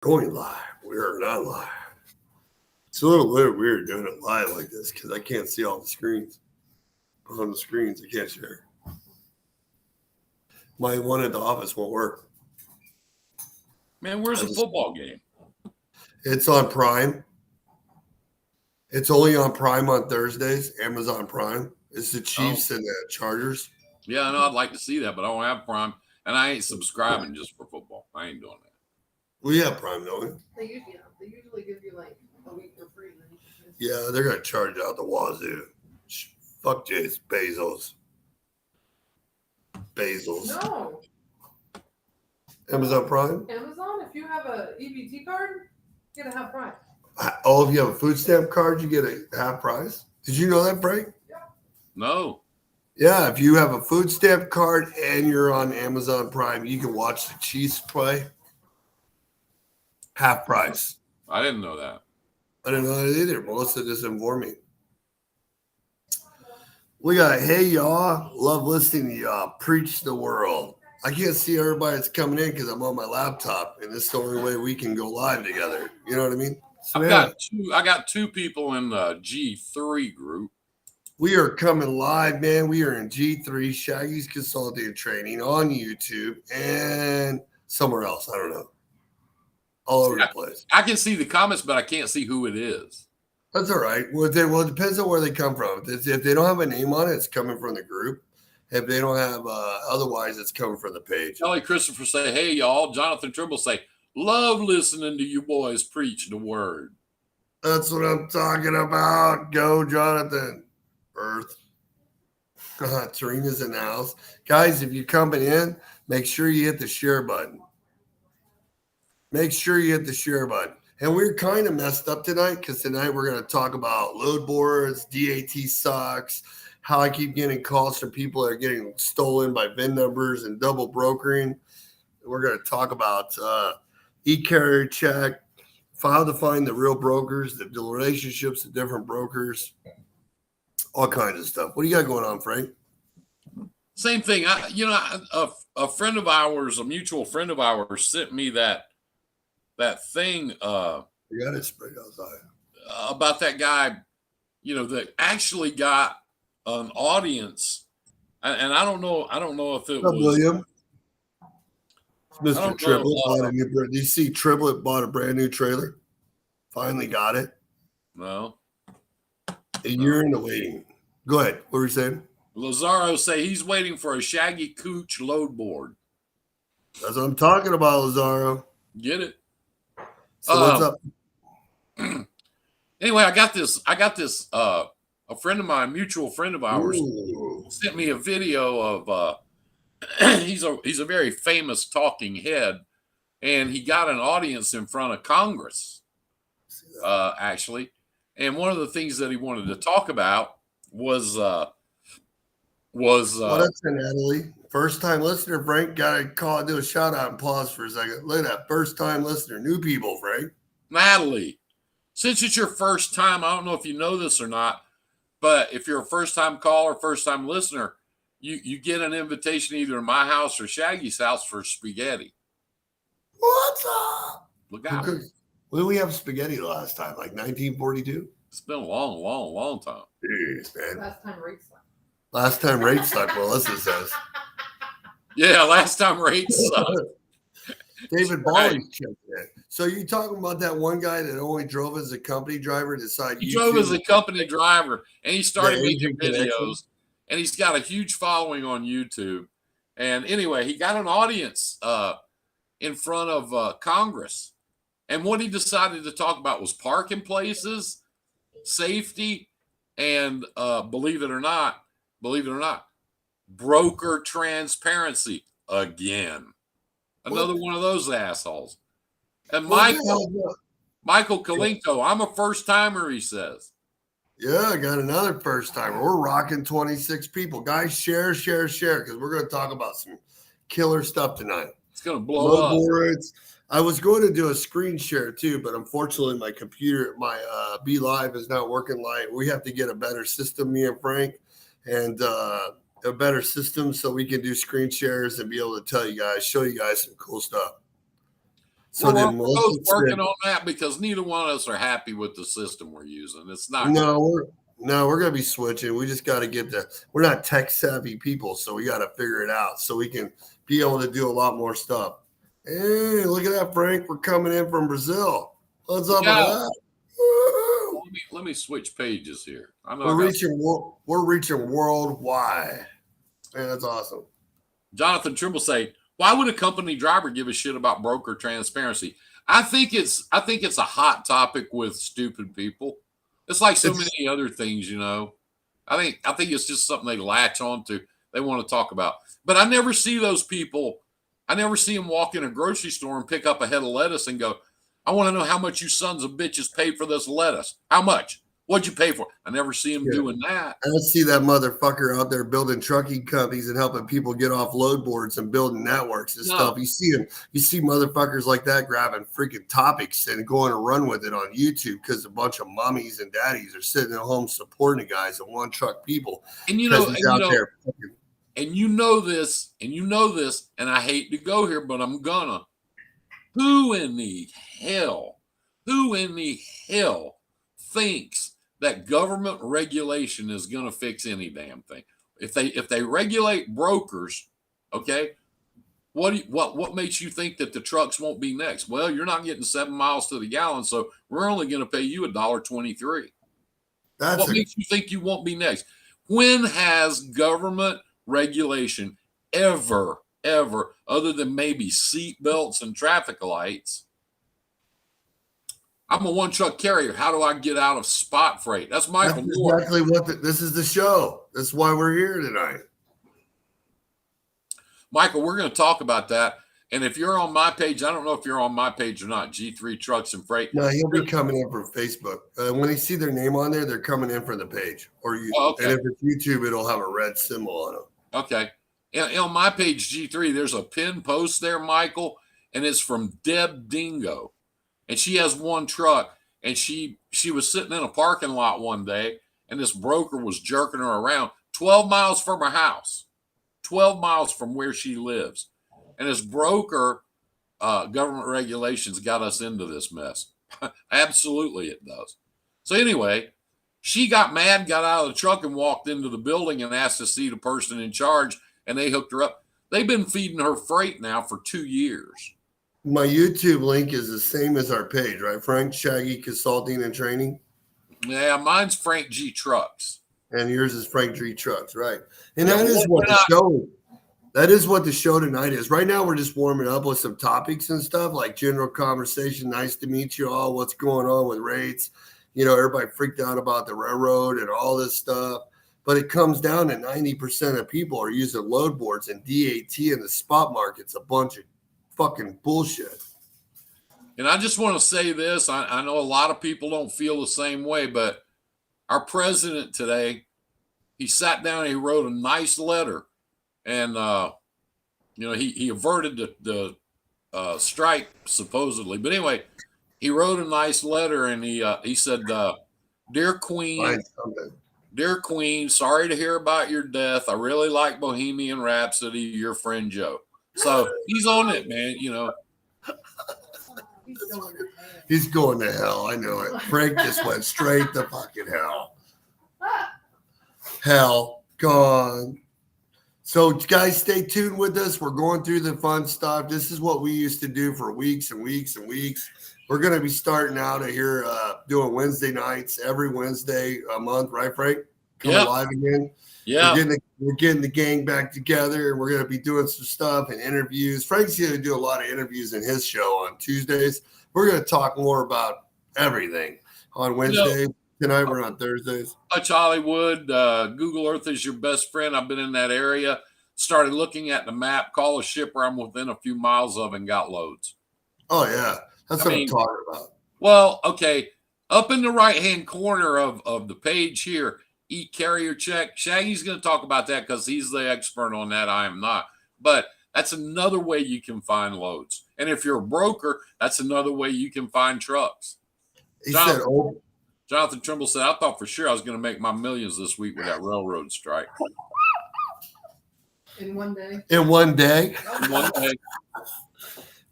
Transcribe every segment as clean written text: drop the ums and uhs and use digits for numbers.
Going live. We are not live. It's a little bit weird doing it live like this because I can't see all the screens. On the screens, I can't share. My one at the office won't work. Man, where's the football game? It's on Prime. It's only on Prime on Thursdays, Amazon Prime. It's the Chiefs and the Chargers. Yeah, I know I'd like to see that, but I don't have Prime, and I ain't subscribing just for football. I ain't doing that. We have Prime, don't we? They usually give you like a week for free. Yeah, they're gonna charge out the wazoo. Fuck Jace Bezos. No. Amazon Prime? Amazon, if you have a EBT card, you get a half price. Oh, if you have a food stamp card, you get a half price. Did you know that, Frank? Yeah. No. Yeah, if you have a food stamp card and you're on Amazon Prime, you can watch the Chiefs play. Half price. I didn't know that. I didn't know that either. Melissa just informed me. We got, hey, y'all. Love listening to y'all. Preach the world. I can't see everybody that's coming in because I'm on my laptop, and this is the only way we can go live together. You know what I mean? So, I got two people in the G3 group. We are coming live, man. We are in G3, Shaggy's Consulting Training on YouTube and somewhere else. I don't know. All over the place. I can see the comments, but I can't see who it is. That's all right. Well, it depends on where they come from. If they don't have a name on it, it's coming from the group. If they don't have, otherwise, it's coming from the page. Kelly Christopher say, hey, y'all. Jonathan Trimble say, love listening to you boys preach the word. That's what I'm talking about. Go, Jonathan. Earth. Tarina's in the house. Guys, if you're coming in, make sure you hit the share button. Make sure you hit the share button. And we're kind of messed up tonight because tonight we're going to talk about load boards, DAT sucks, how I keep getting calls from people that are getting stolen by VIN numbers and double brokering. We're going to talk about e-carrier check, how to find the real brokers, the relationships with different brokers, all kinds of stuff. What do you got going on, Frank? Same thing. A friend of ours, a mutual friend of ours, sent me that thing. You got it sprayed outside. About that guy, that actually got an audience, and I don't know if it was William. Mr. Triplet. Do you see Triplet bought a brand new trailer? Finally got it. No. You're in the waiting. Go ahead. What were you saying? Lazaro say he's waiting for a Shaggy Cooch load board. That's what I'm talking about, Lazaro. Get it? So what's up? Anyway, I got this. A friend of mine, mutual friend of ours, sent me a video of. He's a very famous talking head, and he got an audience in front of Congress, actually. And one of the things that he wanted to talk about was that's Natalie. First time listener, Frank. Gotta call, do a shout out and pause for a second. Look at that. First time listener, new people, Frank. Natalie, since it's your first time, I don't know if you know this or not, but if you're a first time caller, first time listener, you get an invitation either to my house or Shaggy's house for spaghetti. What's up? Look out. When did we have spaghetti the last time? Like 1942? It's been a long, long, long time. Jeez, man. Last time rates stuck, Melissa says. Yeah, last time rates sucked. David Balling's checked in. So you talking about that one guy that only drove as a company driver to decide he drove as a company driver, and he started making videos, and he's got a huge following on YouTube. And anyway, he got an audience in front of Congress. And what he decided to talk about was parking places, safety, and believe it or not, broker transparency again. Another one of those assholes. And Michael Kalinko, I'm a first timer, he says. Yeah, I got another first timer. We're rocking 26 people. Guys, share, because we're going to talk about some killer stuff tonight. It's going to blow up. Boards. I was going to do a screen share too, but unfortunately my computer, my Be Live is not working live. We have to get a better system, me and Frank, and a better system so we can do screen shares and be able to tell you guys, show you guys some cool stuff. So we're then both Melissa working said, on that because neither one of us are happy with the system we're using. It's not. we're gonna be switching. We just got to get we're not tech savvy people, so we got to figure it out so we can be able to do a lot more stuff. Hey, look at that, Frank. We're coming in from Brazil. What's up with that? Woo! Let me switch pages here. I know We're reaching worldwide. Man, that's awesome. Jonathan Trimble say, why would a company driver give a shit about broker transparency? I think it's a hot topic with stupid people. It's like so many other things, you know. I think it's just something they latch onto. They want to talk about. But I never see those people. I never see them walk in a grocery store and pick up a head of lettuce and go, I want to know how much you sons of bitches paid for this lettuce. How much? What'd you pay for it? I never see them doing that. I don't see that motherfucker out there building trucking companies and helping people get off load boards and building networks and stuff. You see motherfuckers like that grabbing freaking topics and going to run with it on YouTube because a bunch of mommies and daddies are sitting at home supporting the guys and one truck people. And you know this, and I hate to go here, but I'm gonna. Who in the hell thinks that government regulation is going to fix any damn thing? If they regulate brokers, okay, what makes you think that the trucks won't be next? Well, you're not getting 7 miles to the gallon, so we're only going to pay you $1.23. What makes you think you won't be next? When has government regulation ever, other than maybe seat belts and traffic lights? I'm a one truck carrier. How do I get out of spot freight? That's Michael Moore. Exactly this is the show. That's why we're here tonight. Michael, we're going to talk about that. And if you're on my page, I don't know if you're on my page or not, G3 Trucks and Freight. No, he'll be coming in from Facebook. When they see their name on there, they're coming in from the page. Or you. Oh, okay. And if it's YouTube, it'll have a red symbol on it. Okay. And on my page, G3, there's a pinned post there, Michael, and it's from Deb Dingo. And she has one truck, and she was sitting in a parking lot one day, and this broker was jerking her around 12 miles from her house, 12 miles from where she lives. And this broker, government regulations got us into this mess. Absolutely it does. So anyway, she got mad, got out of the truck and walked into the building and asked to see the person in charge, and they hooked her up. They've been feeding her freight now for 2 years. My YouTube link is the same as our page, right? Frank Shaggy Consulting and Training. Yeah, mine's Frank G Trucks. And yours is Frank G Trucks, right? And that is what the show. That is what the show tonight is. Right now, we're just warming up with some topics and stuff like general conversation. Nice to meet you all. What's going on with rates? You know, everybody freaked out about the railroad and all this stuff. But it comes down to 90% of people are using load boards and DAT in the spot market's a bunch of fucking bullshit. And I just want to say this. I know a lot of people don't feel the same way, but our president today, he sat down and he wrote a nice letter. And, he averted the strike, supposedly. But anyway, he wrote a nice letter, and he said, Dear Queen, sorry to hear about your death. I really like Bohemian Rhapsody, your friend Joe. So he's on it, man, you know. He's going to hell. I know it. Frank just went straight to fucking hell. Hell gone. So, guys, stay tuned with us. We're going through the fun stuff. This is what we used to do for weeks and weeks and weeks. We're going to be starting out here doing Wednesday nights every Wednesday a month, right, Frank? Coming live again. Yeah. We're getting the gang back together, and we're going to be doing some stuff and interviews. Frank's going to do a lot of interviews in his show on Tuesdays. We're going to talk more about everything on Wednesday. Tonight we're on Thursdays. Touch Hollywood. Google Earth is your best friend. I've been in that area. Started looking at the map. Call a shipper I'm within a few miles of and got loads. Oh, yeah. That's what I'm talking about. Well, okay. Up in the right-hand corner of the page here, carrier check. Shaggy's going to talk about that because he's the expert on that. I am not. But that's another way you can find loads. And if you're a broker, that's another way you can find trucks. Jonathan Trimble said, I thought for sure I was going to make my millions this week with that railroad strike. In one day? In one day? In one day.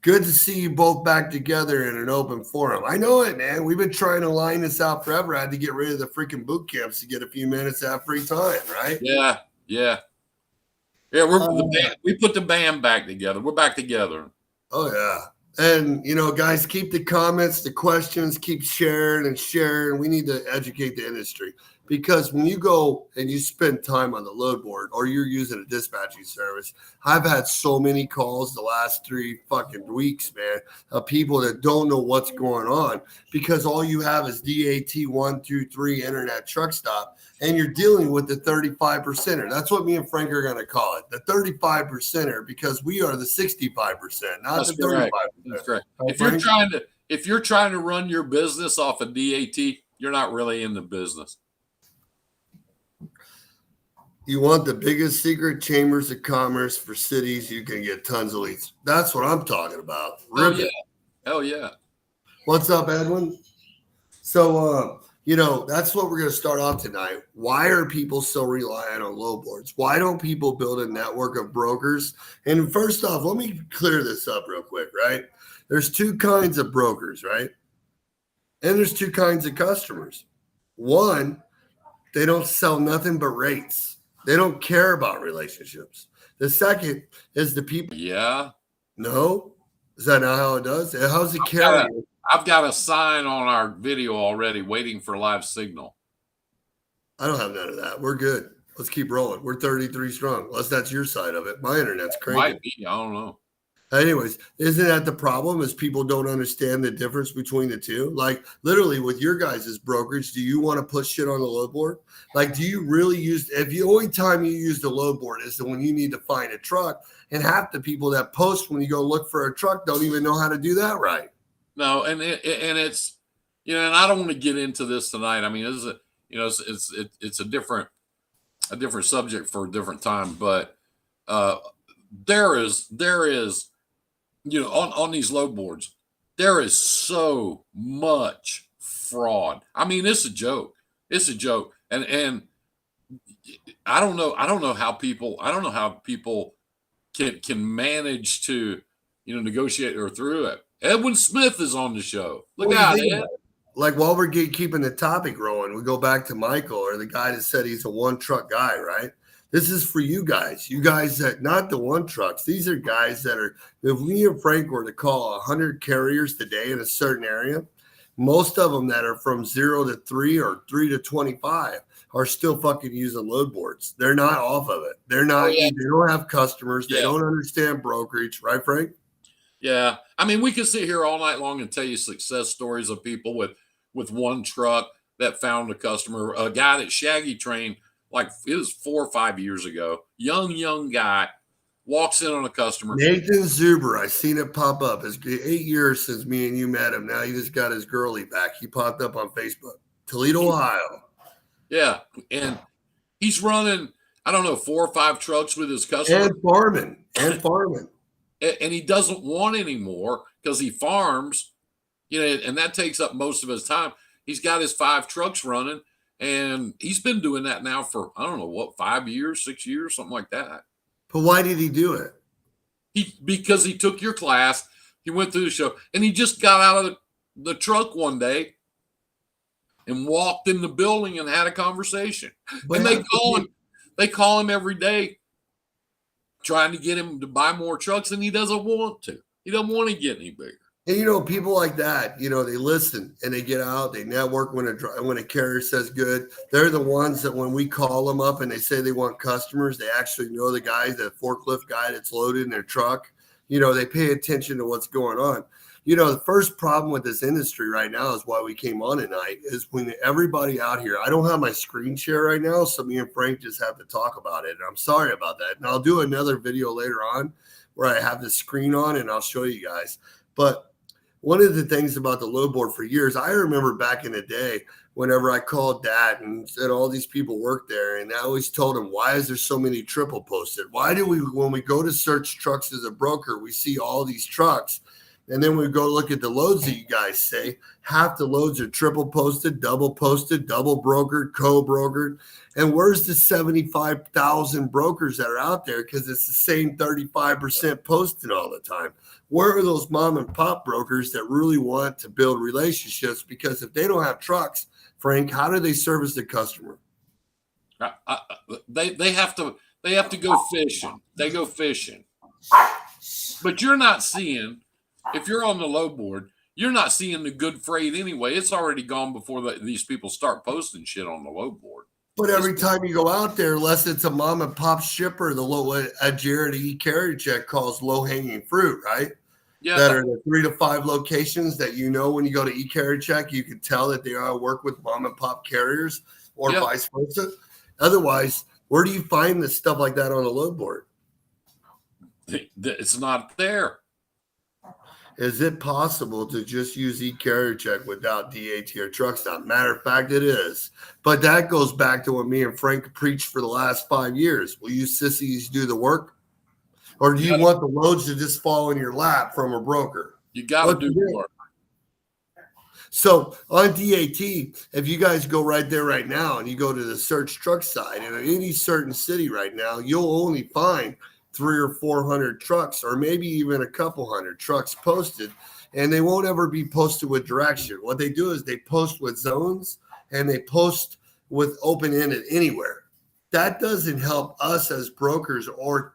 Good to see you both back together in an open forum. I know it, man. We've been trying to line this out forever. I had to get rid of the freaking boot camps to get a few minutes of free time, right? Yeah. We put the band back together. We're back together. Oh yeah. And guys, keep the comments, the questions, keep sharing and sharing. We need to educate the industry, because when you go and you spend time on the load board or you're using a dispatching service, I've had so many calls the last 3 fucking weeks, man, of people that don't know what's going on because all you have is DAT 1 through 3 internet truck stop. And you're dealing with the 35%er. That's what me and Frank are going to call it, the 35%er, because we are the 65%, not That's the 35%. That's correct. Oh, If you're trying to run your business off of DAT, you're not really in the business. You want the biggest secret chambers of commerce for cities, you can get tons of leads. That's what I'm talking about. Hell yeah. What's up, Edwin? So, that's what we're going to start off tonight. Why are people so reliant on load boards? Why don't people build a network of brokers? And first off, let me clear this up real quick, right? There's 2 kinds of brokers, right? And there's 2 kinds of customers. One, they don't sell nothing but rates. They don't care about relationships. The second is the people. Yeah. No? Is that not how it does? How's it carry? I've got a sign on our video already waiting for live signal. I don't have none of that. We're good. Let's keep rolling. We're 33 strong. Unless that's your side of it. My internet's cranking. Might be. I don't know. Anyways, isn't that the problem? Is people don't understand the difference between the two? Like literally with your guys' brokerage, do you want to put shit on the load board? Like, do you really if the only time you use the load board is when you need to find a truck, and half the people that post when you go look for a truck don't even know how to do that right. No, and it's and I don't want to get into this tonight. I mean, it's a different subject for a different time, but there is on these load boards, there is so much fraud. I mean, it's a joke. It's a joke. And I don't know how people can manage to, negotiate or through it. Edwin Smith is on the show. Look out, Ed. Like while we're keeping the topic rolling, we go back to Michael, or the guy that said he's a 1 truck guy, right? This is for you guys that not the 1 trucks. These are guys that are, if me and Frank were to call 100 carriers today in a certain area, most of them that are from 0 to 3 or 3 to 25 are still fucking using load boards. They're not off of it. They're not, they don't have customers. They don't understand brokerage, right, Frank? Yeah. I mean, we could sit here all night long and tell you success stories of people with 1 truck that found a customer. A guy that Shaggy trained, like it was 4 or 5 years ago. Young guy walks in on a customer. Nathan Zuber, I seen it pop up. It's 8 years since me and you met him. Now he just got his girlie back. He popped up on Facebook. Toledo, Ohio. Yeah. And he's running, I don't know, 4 or 5 trucks with his customer. And farming. And he doesn't want any more because he farms, and that takes up most of his time. He's got his 5 trucks running, and he's been doing that now for, I don't know, 5 years, 6 years, something like that. But why did he do it? Because he took your class, he went through the show, and he just got out of the truck one day and walked in the building and had a conversation. But and they call him every day, trying to get him to buy more trucks, and he doesn't want to. He doesn't want to get any bigger. And people like that, they listen and they get out, they network when a carrier says good. They're the ones that when we call them up and they say they want customers, they actually know the guy, the forklift guy that's loaded in their truck. They pay attention to what's going on. The first problem with this industry right now is why we came on tonight is when everybody out here, I don't have my screen share right now, so me and Frank just have to talk about it. And I'm sorry about that. And I'll do another video later on where I have the screen on and I'll show you guys. But one of the things about the load board for years, I remember back in the day, whenever I called Dad and said all these people work there, and I always told him, why is there so many triple posted? Why do we, when we go to search trucks as a broker, we see all these trucks? And then we go look at the loads that you guys say. Half the loads are triple posted, double brokered, co-brokered. And where's the 75,000 brokers that are out there? Because it's the same 35% posted all the time. Where are those mom and pop brokers that really want to build relationships? Because if they don't have trucks, Frank, how do they service the customer? They have to go fishing. They go fishing. But you're not seeing, if you're on the load board, you're not seeing the good freight anyway. It's already gone before these people start posting shit on the load board. But every time you go out there, unless it's a mom and pop shipper, a Jared e-carrier check calls low-hanging fruit, right? Yeah. That are the 3 to 5 locations that when you go to e-carrier check, you can tell that they are work with mom and pop carriers or vice versa. Otherwise, where do you find this stuff like that on a load board? It's not there. Is it possible to just use e-carrier check without DAT truck stop? Matter of fact, it is. But that goes back to what me and Frank preached for the last 5 years. Will you sissies do the work? Or do you want the loads to just fall in your lap from a broker? You got to do the work. So on DAT, if you guys go right there right now and you go to the search truck side, and in any certain city right now, you'll only find 300 or 400 trucks, or maybe even a couple hundred trucks posted, and they won't ever be posted with direction. What they do is they post with zones and they post with open-ended anywhere. That doesn't help us as brokers or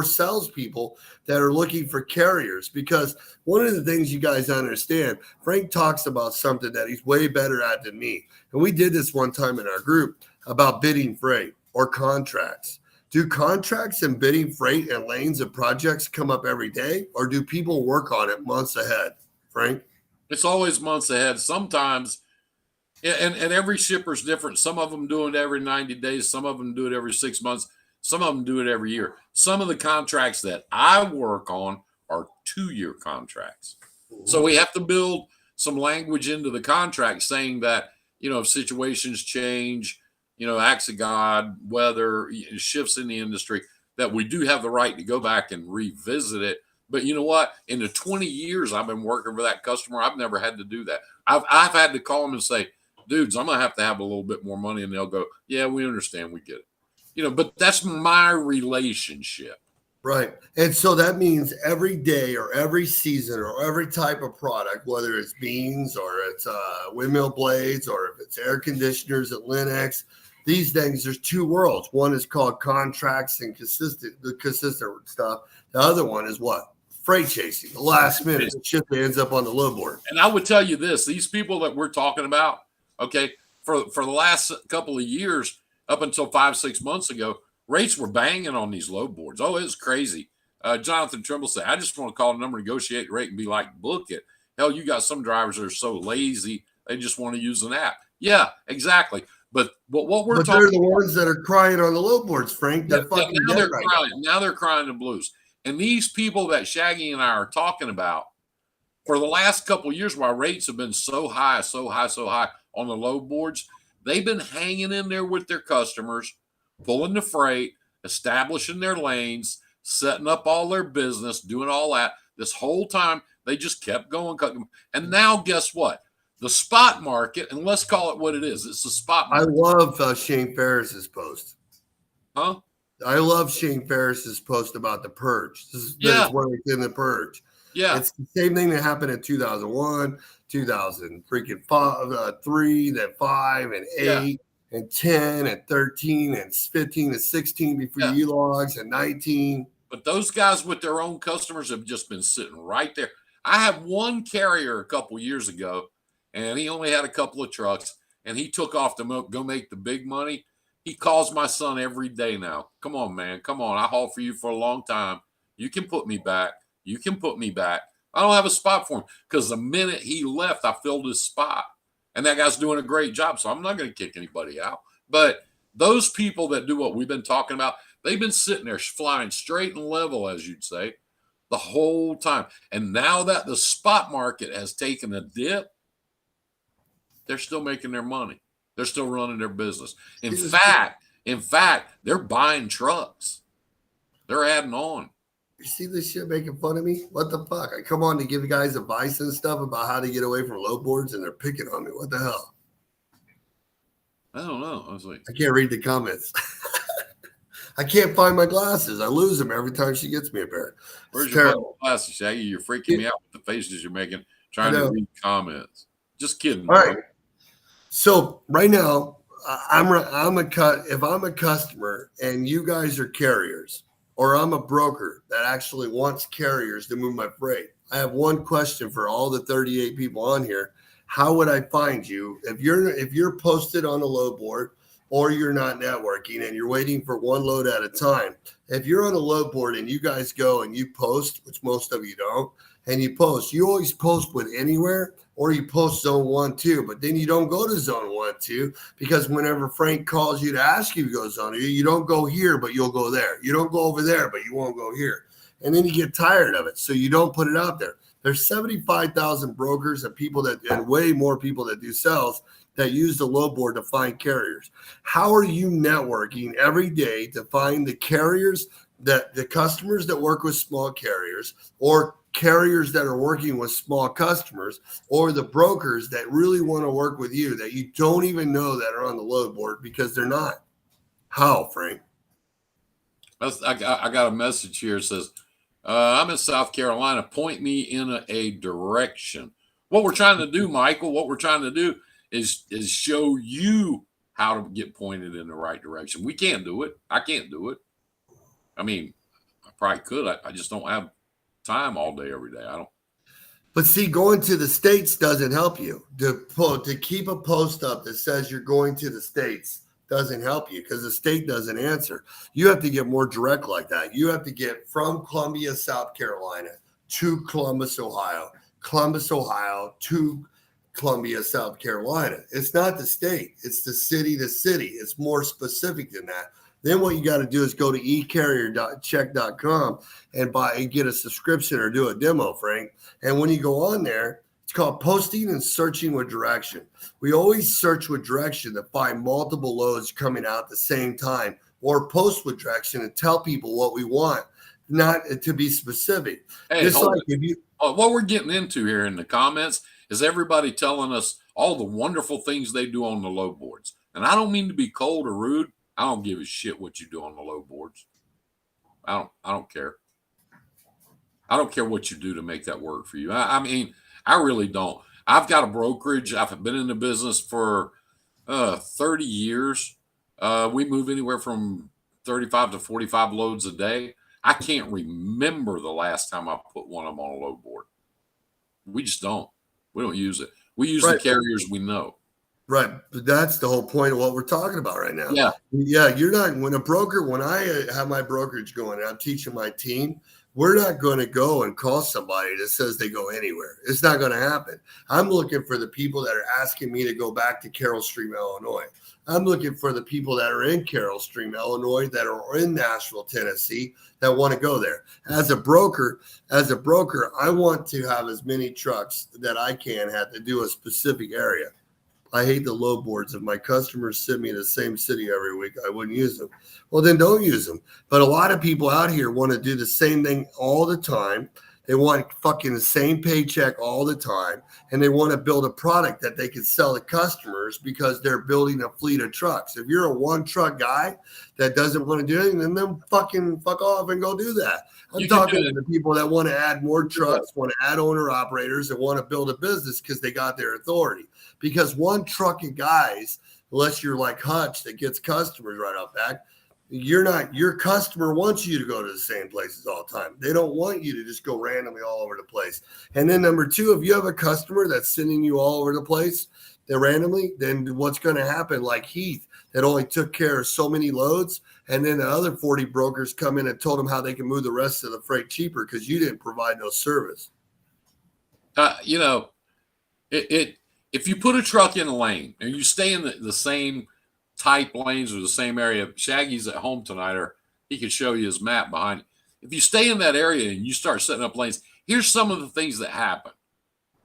salespeople that are looking for carriers, because one of the things you guys understand, Frank talks about something that he's way better at than me. And we did this one time in our group about bidding freight or contracts. Do contracts and bidding freight and lanes and projects come up every day, or do people work on it months ahead, Frank? It's always months ahead. Sometimes, and every shipper's different. Some of them do it every 90 days. Some of them do it every 6 months. Some of them do it every year. Some of the contracts that I work on are 2-year contracts. So we have to build some language into the contract saying that, if situations change, acts of God, weather, shifts in the industry, that we do have the right to go back and revisit it. But you know what? In the 20 years I've been working for that customer, I've never had to do that. I've had to call them and say, dudes, I'm going to have a little bit more money. And they'll go, yeah, we understand. We get it. But that's my relationship. Right. And so that means every day or every season or every type of product, whether it's beans or it's windmill blades or if it's air conditioners at Linux, these things, there's 2 worlds. One is called contracts and consistent stuff. The other one is what? Freight chasing. The last minute ship ends up on the load board. And I would tell you this, these people that we're talking about, okay, for the last couple of years, up until 5-6 months ago, rates were banging on these load boards. Oh, it was crazy. Jonathan Trimble said, I just want to call the number, negotiate the rate, and be like, book it. Hell, you got some drivers that are so lazy, they just want to use an app. Yeah, exactly. But what we're talking they're the ones that are crying on the load boards, Frank. They're fucking now dead they're right crying. Now they're crying the blues. And these people that Shaggy and I are talking about, for the last couple of years, while rates have been so high on the load boards, they've been hanging in there with their customers, pulling the freight, establishing their lanes, setting up all their business, doing all that. This whole time, they just kept going. And now, guess what? The spot market, and let's call it what it is. It's the spot market. I love Shane Ferris's post. Huh? I love Shane Ferris's post about the purge. This is where it's in the purge. Yeah. It's the same thing that happened in 2001, 2003, then 5 and 8 and 10 and 13 and 15 and 16 before e-logs and 19. But those guys with their own customers have just been sitting right there. I had one carrier a couple years ago, and he only had a couple of trucks, and he took off to go make the big money. He calls my son every day now. Come on, man. Come on. I hauled for you for a long time. You can put me back. You can put me back. I don't have a spot for him because the minute he left, I filled his spot. And that guy's doing a great job, so I'm not going to kick anybody out. But those people that do what we've been talking about, they've been sitting there flying straight and level, as you'd say, the whole time. And now that the spot market has taken a dip, they're still making their money. They're still running their business. In fact, they're buying trucks. They're adding on. You see this shit making fun of me? What the fuck? I come on to give you guys advice and stuff about how to get away from load boards, and they're picking on me. What the hell? I don't know. I was like, I can't read the comments. I can't find my glasses. I lose them every time she gets me a pair. where's your fucking glasses, Shaggy? You're freaking me out with the faces you're making, trying to read comments. Just kidding. All right. So right now, if I'm a customer and you guys are carriers, or I'm a broker that actually wants carriers to move my freight, I have one question for all the 38 people on here. How would I find you if you're posted on a load board, or you're not networking and you're waiting for one load at a time? If you're on a load board and you guys go and you post, which most of you don't, and you always post with anywhere, or you post zone 1, 2, but then you don't go to zone 1, 2, because whenever Frank calls you to ask you to go zone, you don't go here, but you'll go there. You don't go over there, but you won't go here. And then you get tired of it. So you don't put it out there. There's 75,000 brokers and way more people that do sales that use the load board to find carriers. How are you networking every day to find the carriers, that the customers that work with small carriers, or carriers that are working with small customers, or the brokers that really want to work with you that you don't even know that are on the load board because they're not? How, Frank? I got a message here that says, I'm in South Carolina. Point me in a direction. What we're trying to do, Michael, is show you how to get pointed in the right direction. We can't do it. I can't do it. I mean, I probably could. I just don't have time all day, every day. I don't. But see, going to the States doesn't help you. To keep a post up that says you're going to the States doesn't help you, because the state doesn't answer. You have to get more direct like that. You have to get from Columbia, South Carolina to Columbus, Ohio to Columbia, South Carolina. It's not the state. It's the city to city. It's more specific than that. Then what you got to do is go to ecarriercheck.com and get a subscription or do a demo, Frank. And when you go on there, it's called posting and searching with direction. We always search with direction to find multiple loads coming out at the same time, or post with direction and tell people what we want, not to be specific. Hey, what we're getting into here in the comments is everybody telling us all the wonderful things they do on the load boards. And I don't mean to be cold or rude. I don't give a shit what you do on the load boards. I don't care. I don't care what you do to make that work for you. I mean, I really don't. I've got a brokerage. I've been in the business for 30 years. We move anywhere from 35 to 45 loads a day. I can't remember the last time I put one of them on a load board. We just don't. We don't use it. We use the carriers we know. Right. But that's the whole point of what we're talking about right now. Yeah. Yeah. You're not, when I have my brokerage going and I'm teaching my team, we're not going to go and call somebody that says they go anywhere. It's not going to happen. I'm looking for the people that are asking me to go back to Carroll Stream, Illinois. I'm looking for the people that are in Carroll Stream, Illinois, that are in Nashville, Tennessee, that want to go there. As a broker, I want to have as many trucks that I can have to do a specific area. I hate the load boards. If my customers send me in the same city every week, I wouldn't use them. Well, then don't use them. But a lot of people out here want to do the same thing all the time. They want fucking the same paycheck all the time. And they want to build a product that they can sell to customers because they're building a fleet of trucks. If you're a one truck guy that doesn't want to do anything, then fucking fuck off and go do that. I'm talking to the people that want to add more trucks, want to add owner operators, and want to build a business because they got their authority. Because one truck of guys, unless you're like Hutch that gets customers right off back, your customer wants you to go to the same places all the time. They don't want you to just go randomly all over the place. And then number two, if you have a customer that's sending you all over the place, that randomly, then what's going to happen, like Heath, that only took care of so many loads, and then the other 40 brokers come in and told them how they can move the rest of the freight cheaper because you didn't provide no service. If you put a truck in a lane and you stay in the same type lanes or the same area, Shaggy's at home tonight, or he could show you his map behind it. If you stay in that area and you start setting up lanes, here's some of the things that happen.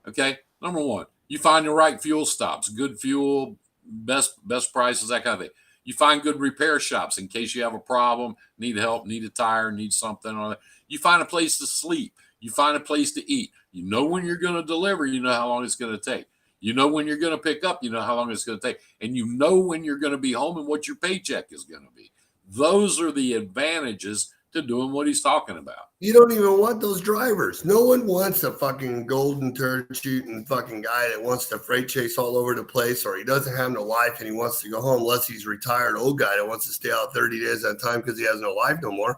Okay. Number one, you find the right fuel stops, good fuel, best prices, that kind of thing. You find good repair shops in case you have a problem, need help, need a tire, need something. Or you find a place to sleep. You find a place to eat. You know when you're going to deliver. You know how long it's going to take. You know when you're going to pick up. You know how long it's going to take. And you know when you're going to be home and what your paycheck is going to be. Those are the advantages to doing what he's talking about. You don't even want those drivers. No one wants a fucking golden turd shooting fucking guy that wants to freight chase all over the place, or he doesn't have no life and he wants to go home, unless he's a retired old guy that wants to stay out 30 days at a time because he has no life no more.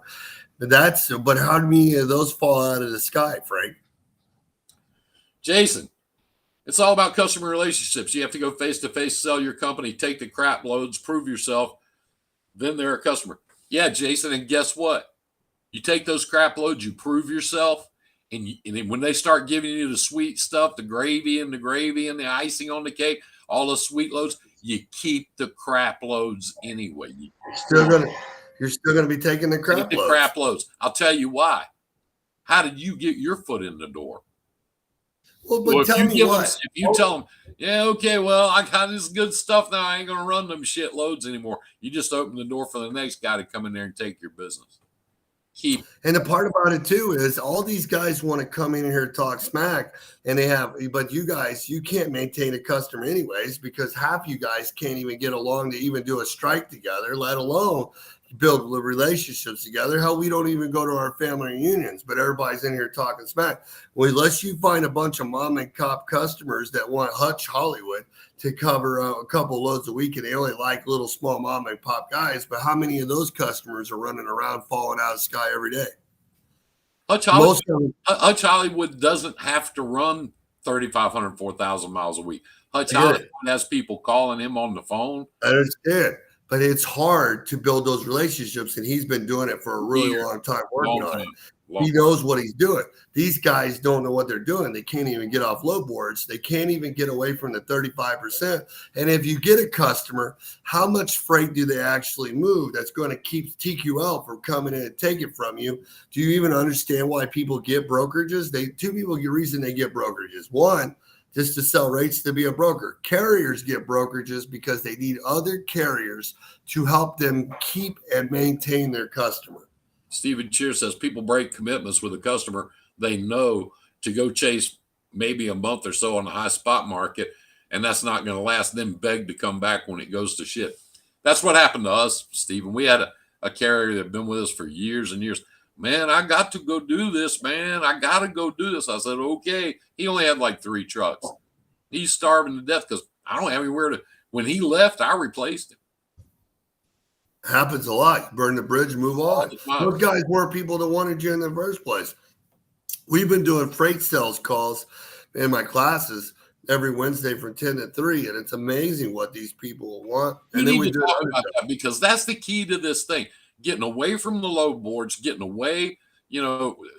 But how many of those fall out of the sky, Frank? Jason, it's all about customer relationships. You have to go face to face, sell your company, take the crap loads, prove yourself. Then they're a customer. Yeah, Jason. And guess what? You take those crap loads, you prove yourself, and then when they start giving you the sweet stuff, the gravy and the icing on the cake, all the sweet loads, you keep the crap loads anyway. You're still gonna be taking the crap loads. I'll tell you why. How did you get your foot in the door? Well, tell me what. If you tell them, yeah, okay, well, I got this good stuff now. I ain't gonna run them shit loads anymore. You just open the door for the next guy to come in there and take your business. And the part about it too is all these guys want to come in here and talk smack, and but you guys, you can't maintain a customer anyways, because half you guys can't even get along to even do a strike together, let alone build relationships together. Hell, we don't even go to our family reunions, but everybody's in here talking smack. Well, unless you find a bunch of mom and cop customers that want Hutch Hollywood to cover a couple loads a week, and they only like little small mom and pop guys, but how many of those customers are running around falling out of the sky every day? Hutch Hollywood doesn't have to run 3,500, 4,000 miles a week. Hutch Hollywood has people calling him on the phone. I understand. But it's hard to build those relationships, and he's been doing it for a really long time working on it. He knows what he's doing. These guys don't know what they're doing. They can't even get off load boards. They can't even get away from the 35%. And if you get a customer, how much freight do they actually move that's going to keep TQL from coming in and take it from you? Do you even understand why people get brokerages? Two people get reason they get brokerages. One, just to sell rates to be a broker. Carriers get brokerages because they need other carriers to help them keep and maintain their customer. Stephen Cheer says people break commitments with a customer they know to go chase maybe a month or so on the high spot market, and that's not going to last, then beg to come back when it goes to shit. That's what happened to us, Stephen. We had a carrier that had been with us for years and years. Man, I got to go do this, man. I got to go do this. I said, okay. He only had like 3 trucks. He's starving to death because I don't have anywhere to. When he left, I replaced him. Happens a lot. You burn the bridge, move on. Those guys weren't people that wanted you in the first place. We've been doing freight sales calls in my classes every Wednesday from 10 to 3, and it's amazing what these people want. And then we do talk about that because that's the key to this thing. Getting away from the load boards, getting away,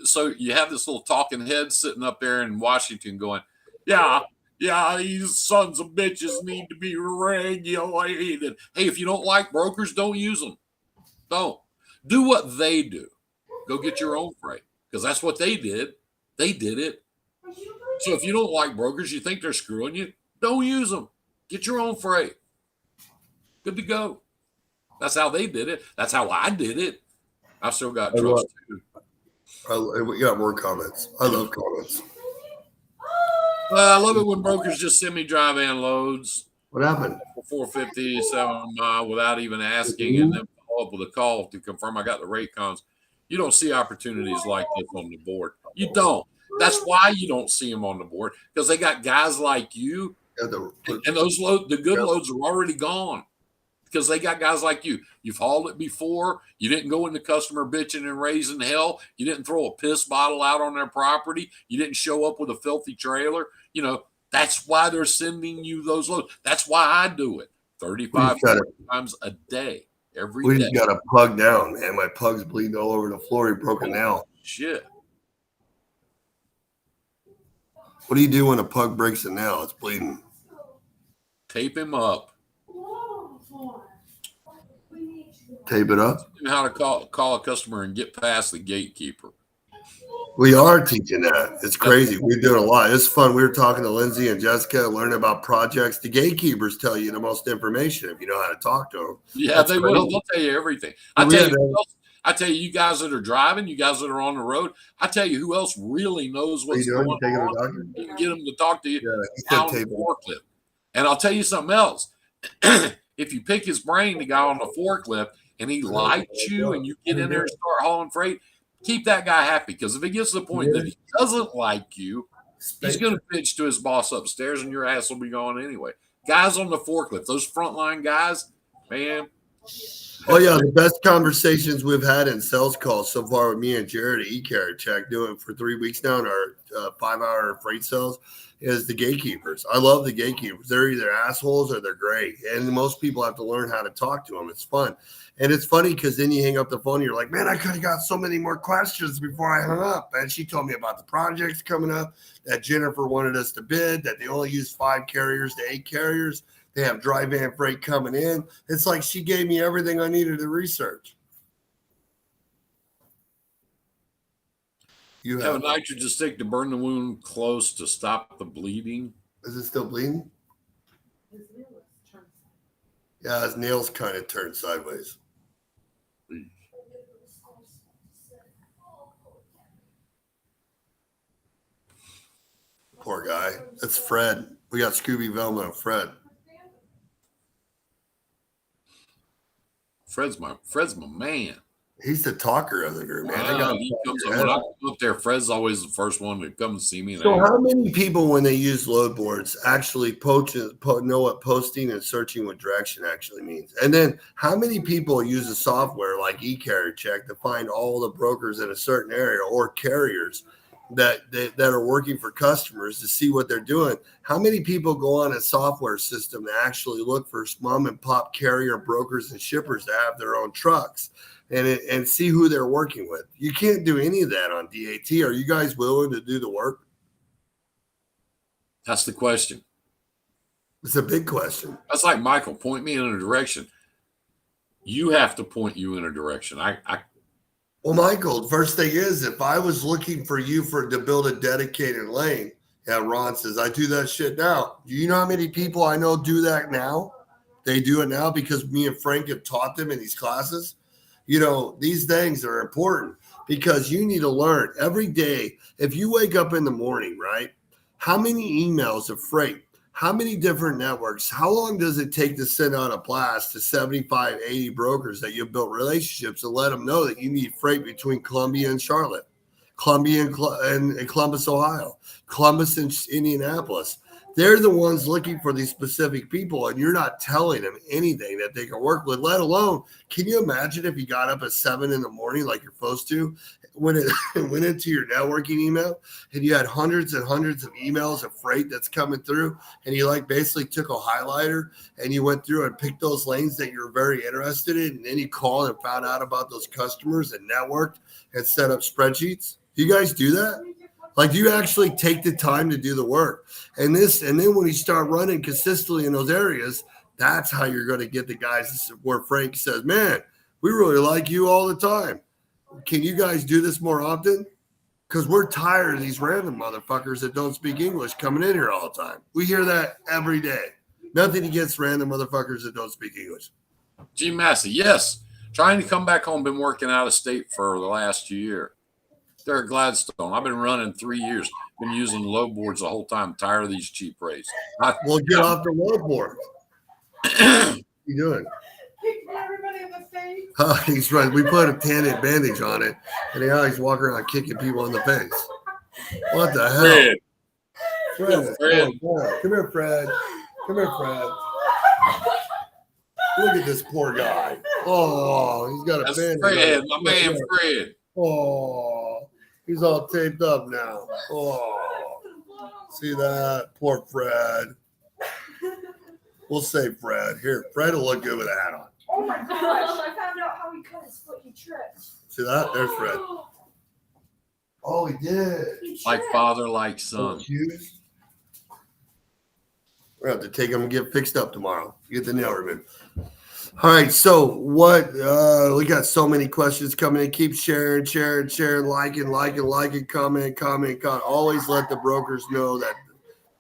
so you have this little talking head sitting up there in Washington going, yeah, these sons of bitches need to be regulated. Hey, if you don't like brokers, don't use them. Don't. Do what they do. Go get your own freight because that's what they did. They did it. So if you don't like brokers, you think they're screwing you, don't use them. Get your own freight. Good to go. That's how they did it. That's how I did it. I've still got trucks too. We got more comments. I love comments. I love it when brokers just send me dry van loads. What happened? For 450, 7 mile without even asking, and then follow up with a call to confirm I got the rate cons. You don't see opportunities like this on the board. You don't. That's why you don't see them on the board, because they got guys like you, and those the good loads are already gone. Because they got guys like you. You've hauled it before. You didn't go into customer bitching and raising hell. You didn't throw a piss bottle out on their property. You didn't show up with a filthy trailer. That's why they're sending you those loads. That's why I do it 35 times a day, every day. We just got a pug down, man. My pug's bleeding all over the floor. He broke a nail. Shit. What do you do when a pug breaks a nail? It's bleeding. Tape him up. Tape it up. How to call a customer and get past the gatekeeper. We are teaching that. It's crazy. We're doing a lot. It's fun. We were talking to Lindsay and Jessica, learning about projects. The gatekeepers tell you the most information if you know how to talk to them. Yeah, That's they crazy. will. They'll tell you everything. I tell you guys that are driving, you guys that are on the road, I tell you who else really knows what's going on. You can get them to talk to you down the forklift. And I'll tell you something else. If you pick his brain, the guy on the forklift, and he likes you and you get in there and start hauling freight, keep that guy happy. Because if it gets to the point that he doesn't like you, he's going to pitch to his boss upstairs and your ass will be gone anyway. Guys on the forklift, those frontline guys, man. Oh, yeah. The best conversations we've had in sales calls so far with me and Jared at E-Carrier Check, doing it for 3 weeks now in our 5-hour freight sales, is the gatekeepers. I love the gatekeepers. They're either assholes or they're great. And most people have to learn how to talk to them. It's fun. And it's funny because then you hang up the phone and you're like, man, I could have got so many more questions before I hung up. And she told me about the projects coming up, that Jennifer wanted us to bid, that they only use 5 carriers to 8 carriers. They have dry van freight coming in. It's like she gave me everything I needed to research. You have a nitrogen stick to burn the wound close to stop the bleeding. Is it still bleeding? Yeah, his nails kind of turned sideways. Poor guy. That's Fred. We got Scooby, Velma, and Fred. Fred's my man. He's the talker of the group, man. When I come up there, Fred's always the first one to come and see me. So how many people, when they use load boards, actually know what posting and searching with direction actually means? And then how many people use a software like E-Carrier Check to find all the brokers in a certain area or carriers that are working for customers to see what they're doing? How many people go on a software system to actually look for mom and pop carrier brokers and shippers to have their own trucks and see who they're working with? You can't do any of that on DAT. Are you guys willing to do the work? That's the question. It's a big question. That's like, Michael, point me in a direction. You have to point you in a direction. Well, Michael, first thing is, if I was looking for you to build a dedicated lane, yeah, Ron says, I do that shit now. Do you know how many people I know do that now? They do it now because me and Frank have taught them in these classes. You know, these things are important because you need to learn every day. If you wake up in the morning, right? How many emails of freight? How many different networks? How long does it take to send out a blast to 75, 80 brokers that you've built relationships and let them know that you need freight between Columbia and Charlotte, Columbia and Columbus, Ohio, Columbus and Indianapolis? They're the ones looking for these specific people, and you're not telling them anything that they can work with, let alone, can you imagine if you got up at 7 in the morning like you're supposed to, went into your networking email, and you had hundreds and hundreds of emails of freight that's coming through, and you like basically took a highlighter and you went through and picked those lanes that you're very interested in, and then you called and found out about those customers and networked and set up spreadsheets? You guys do that? Like, you actually take the time to do the work. And then when you start running consistently in those areas, that's how you're going to get the guys where Frank says, man, we really like you all the time. Can you guys do this more often? Because we're tired of these random motherfuckers that don't speak English coming in here all the time. We hear that every day. Nothing against random motherfuckers that don't speak English. G Massey, yes. Trying to come back home. Been working out of state for the last year. They're a Gladstone. I've been running 3 years. Been using load boards the whole time. Tired of these cheap rates. Well, get off the load board. What are you doing? Kicking everybody in the face. Oh, he's right. We put a tan bandage on it, and now he's walking around kicking people in the face. What the hell? Fred. Fred. Oh, come here, Fred. Come here, Fred. Look at this poor guy. Oh, he's got a bandage. Fred, my man, Fred. Oh, he's all taped up now. Oh, see that? Poor Fred. We'll save Fred. Here, Fred will look good with a hat on. Oh my gosh, I found out how he cut his foot. He tripped. See that? There's Fred. Oh, he did. Like father, like son. We're going to have to take him and get fixed up tomorrow. Get the nail removed. All right, so what we got so many questions coming in. Keep sharing, liking, comment. Always let the brokers know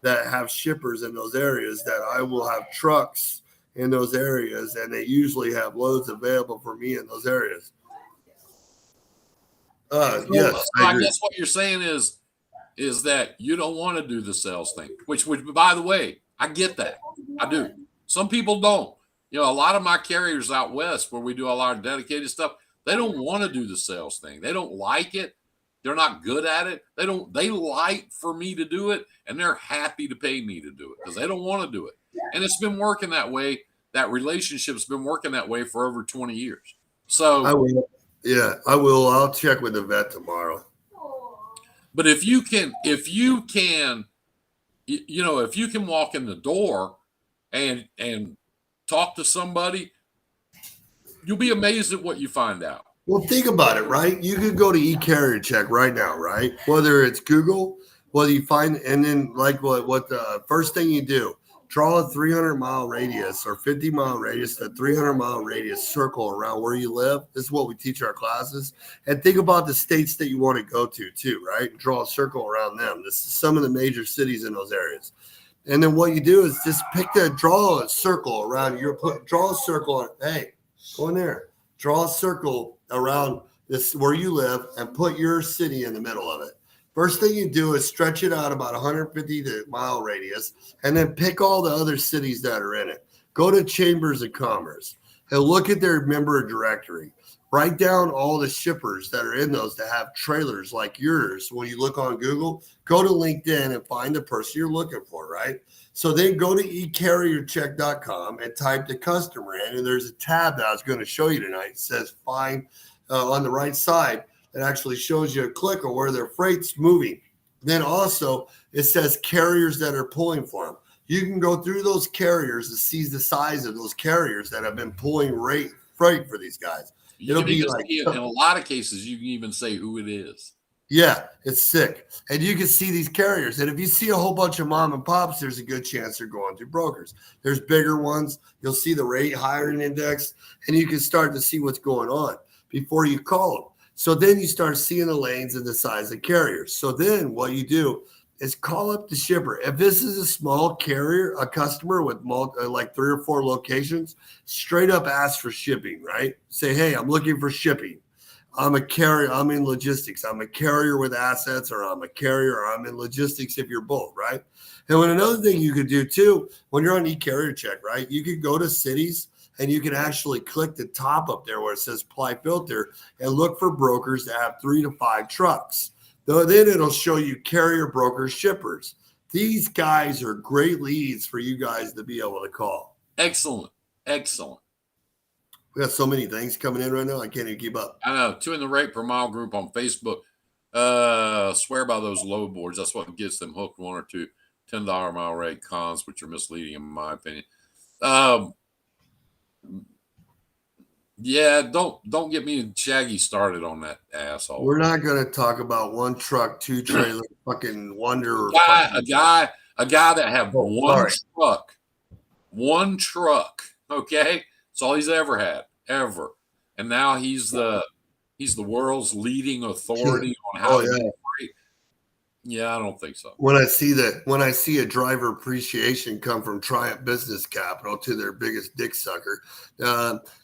that have shippers in those areas that I will have trucks in those areas, and they usually have loads available for me in those areas. Yes, I guess what you're saying is that you don't want to do the sales thing, which by the way, I get that. I do. Some people don't. You know, a lot of my carriers out west where we do a lot of dedicated stuff, they don't want to do the sales thing. They don't like it. They're not good at it. They like for me to do it, and they're happy to pay me to do it because they don't want to do it. And it's been working that way. That relationship's been working that way for over 20 years. So I will. Yeah, I will. I'll check with the vet tomorrow. But if you can, you know, if you can walk in the door and talk to somebody, you'll be amazed at what you find out. Well, think about it, right? You could go to eCarrier Check right now, right? Whether it's Google, whether you find, and then like what the first thing you do, draw a 300-mile radius or 50-mile radius, a 300-mile radius circle around where you live. This is what we teach our classes. And think about the states that you want to go to too, right? Draw a circle around them. This is some of the major cities in those areas. And then what you do is just draw a circle around draw a circle. Hey, go in there, draw a circle around this where you live and put your city in the middle of it. First thing you do is stretch it out about 150-mile radius and then pick all the other cities that are in it. Go to Chambers of Commerce and look at their member directory. Write down all the shippers that are in those that have trailers like yours. When you look on Google, go to LinkedIn and find the person you're looking for, right? So then go to ecarriercheck.com and type the customer in, and there's a tab that I was going to show you tonight. It says find on the right side. It actually shows you a click on where their freight's moving. Then also it says carriers that are pulling for them. You can go through those carriers to see the size of those carriers that have been pulling freight for these guys. It'll be like in a lot of cases, you can even say who it is. Yeah, it's sick. And you can see these carriers. And if you see a whole bunch of mom and pops, there's a good chance they're going through brokers. There's bigger ones. You'll see the rate hiring index, and you can start to see what's going on before you call them. So then you start seeing the lanes and the size of carriers. So then what you do is call up the shipper. If this is a small carrier, a customer with like 3 or 4 locations, straight up ask for shipping, right? Say, hey, I'm looking for shipping. I'm a carrier. I'm in logistics. I'm a carrier with assets, or I'm a carrier, or I'm in logistics if you're both, right? And when another thing you could do too, when you're on eCarrier Check, right, you could go to cities and you can actually click the top up there where it says apply filter and look for brokers that have 3 to 5 trucks. Then it'll show you carrier brokers, shippers. These guys are great leads for you guys to be able to call. Excellent. We got so many things coming in right now. I can't even keep up. I know. 2 in the rate per mile group on Facebook. Swear by those load boards. That's what gets them hooked. 1 or 2 $10 mile rate cons, which are misleading in my opinion. Yeah, don't get me and Shaggy started on that asshole. We're not going to talk about 1 truck, 2 trailer, fucking wonder. A guy that have one truck. Okay, that's all he's ever had, ever, and now he's the world's leading authority on how to do freight. Yeah, I don't think so. When I see a driver appreciation come from Triumph Business Capital to their biggest dick sucker,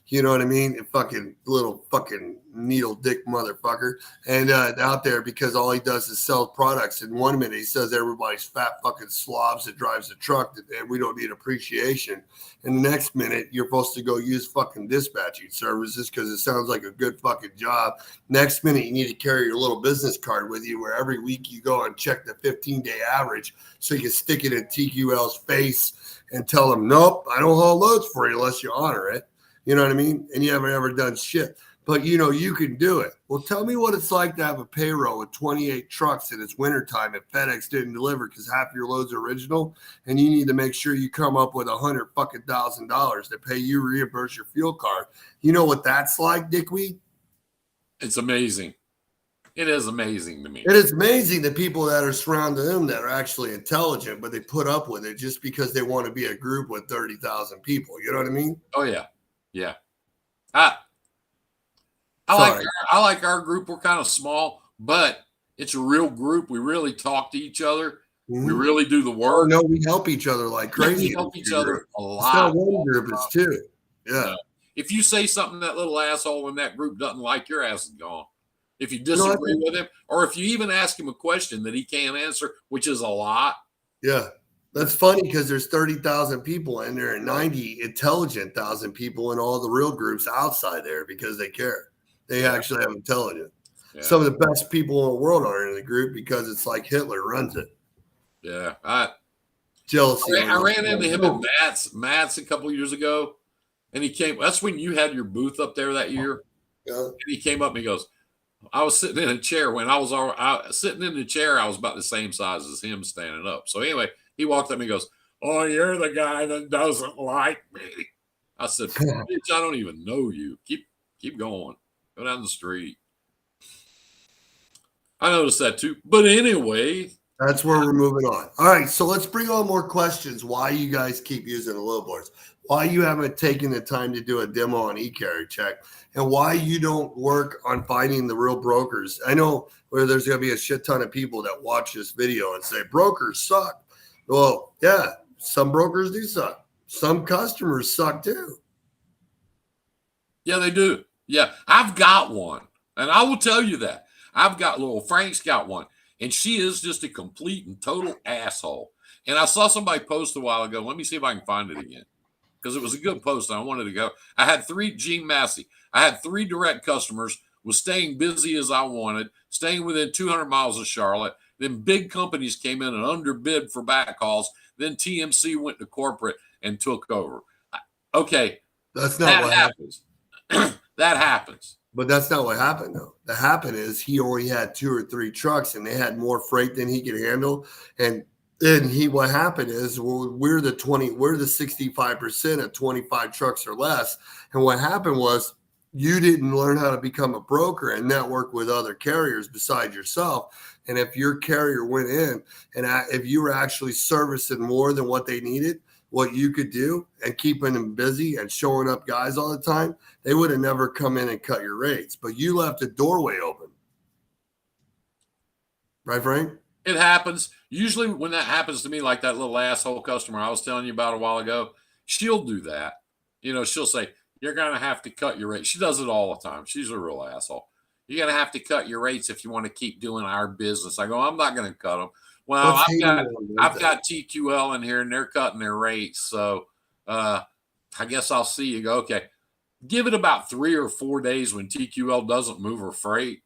you know what I mean? Fucking little fucking needle dick motherfucker, and out there because all he does is sell products. In 1 minute he says everybody's fat fucking slobs that drives a truck and we don't need appreciation. And the next minute you're supposed to go use fucking dispatching services because it sounds like a good fucking job. Next minute you need to carry your little business card with you where every week you go and check the 15-day average so you can stick it in TQL's face and tell them, nope, I don't haul loads for you unless you honor it. You know what I mean? And you haven't ever done shit. But, you know, you can do it. Well, tell me what it's like to have a payroll with 28 trucks and it's wintertime and FedEx didn't deliver because half your loads are original and you need to make sure you come up with $100,000 to pay you reimburse your fuel card. You know what that's like, dickweed? It's amazing. It is amazing to me. It is amazing the people that are surrounding them that are actually intelligent, but they put up with it just because they want to be a group with 30,000 people. You know what I mean? Oh, yeah. Yeah. I Sorry. I like our group. We're kind of small, but it's a real group. We really talk to each other. We Mhm. really do the Oh, work. no, we help each other like crazy. We help in each your other group. a It's not lot. one group, it's two. Yeah. No. If you say something, that little asshole in that group doesn't like, your ass is gone. If you No, I disagree think, with him, or if you even ask him a question that he can't answer, which is a lot. yeah. That's funny because there's 30,000 people in there and 90 intelligent thousand people in all the real groups outside there because they care. They Yeah. actually have intelligence. Yeah. Some of the best people in the world are in the group because it's like Hitler runs it. Yeah. Jealousy. I ran into him at Matt's a couple years ago, and he came. That's when you had your booth up there that year. Yeah. And he came up and he goes, I was sitting in a chair when I was sitting in the chair. I was about the same size as him standing up. So anyway, he walked up and he goes, "Oh, you're the guy that doesn't like me." I said, "Bitch, I don't even know you. Keep going. Go down the street." I noticed that too. But anyway, That's where we're moving on. All right, so let's bring on more questions. Why you guys keep using the load boards? Why you haven't taken the time to do a demo on e-carry check, and why you don't work on finding the real brokers? I know where there's going to be a shit ton of people that watch this video and say brokers suck. Well, yeah, some brokers do suck. Some customers suck too. yeah, they do. Yeah, I've got one, and I will tell you that I've got little Frank's got one, and she is just a complete and total asshole. And I saw somebody post a while ago. Let me see if I can find it again, because it was a good post and I wanted to go. I had Gene Massey. I had 3 direct customers, was staying busy as I wanted, staying within 200 miles of Charlotte. Then big companies came in and underbid for backhauls. Then TMC went to corporate and took over. Okay, That's not that what happened. happens. That happens. But that's not what happened, though. The happened is he already had 2 or 3 trucks, and they had more freight than he could handle. And then what happened is, well, we're the 65% of 25 trucks or less. And what happened was you didn't learn how to become a broker and network with other carriers besides yourself. And if your carrier went in and if you were actually servicing more than what they needed, what you could do and keeping them busy and showing up guys all the time, they would have never come in and cut your rates. But you left the doorway open. Right, Frank? It happens. Usually when that happens to me, like that little asshole customer I was telling you about a while ago, she'll do that. She'll say, "You're going to have to cut your rates." She does it all the time. She's a real asshole. "You're going to have to cut your rates if you want to keep doing our business." I go, "I'm not going to cut them." Well, I've got TQL in here and they're cutting their rates. So I guess I'll see. You go, okay. Give it about 3 or 4 days when TQL doesn't move her freight.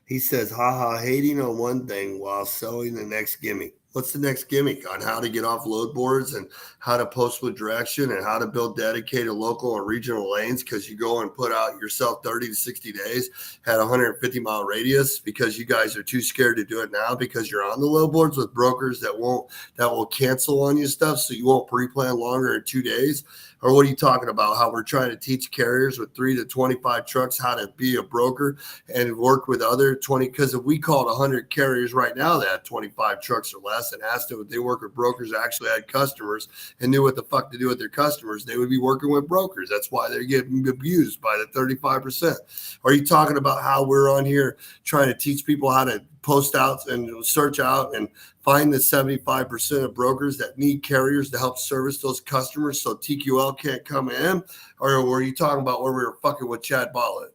He says, haha, hating on one thing while selling the next gimmick. What's the next gimmick on how to get off load boards and how to post with direction and how to build dedicated local and regional lanes? Because you go and put out yourself 30 to 60 days at 150-mile radius because you guys are too scared to do it now because you're on the load boards with brokers that will cancel on you stuff, so you won't pre-plan longer in 2 days. Or what are you talking about? How we're trying to teach carriers with 3 to 25 trucks how to be a broker and work with other 20. Because if we called 100 carriers right now that had 25 trucks or less and asked them if they work with brokers that actually had customers and knew what the fuck to do with their customers, they would be working with brokers. That's why they're getting abused by the 35%. Are you talking about how we're on here trying to teach people how to post out and search out and find the 75% of brokers that need carriers to help service those customers so TQL can't come in? Or were you talking about where we were fucking with Chad Bollett?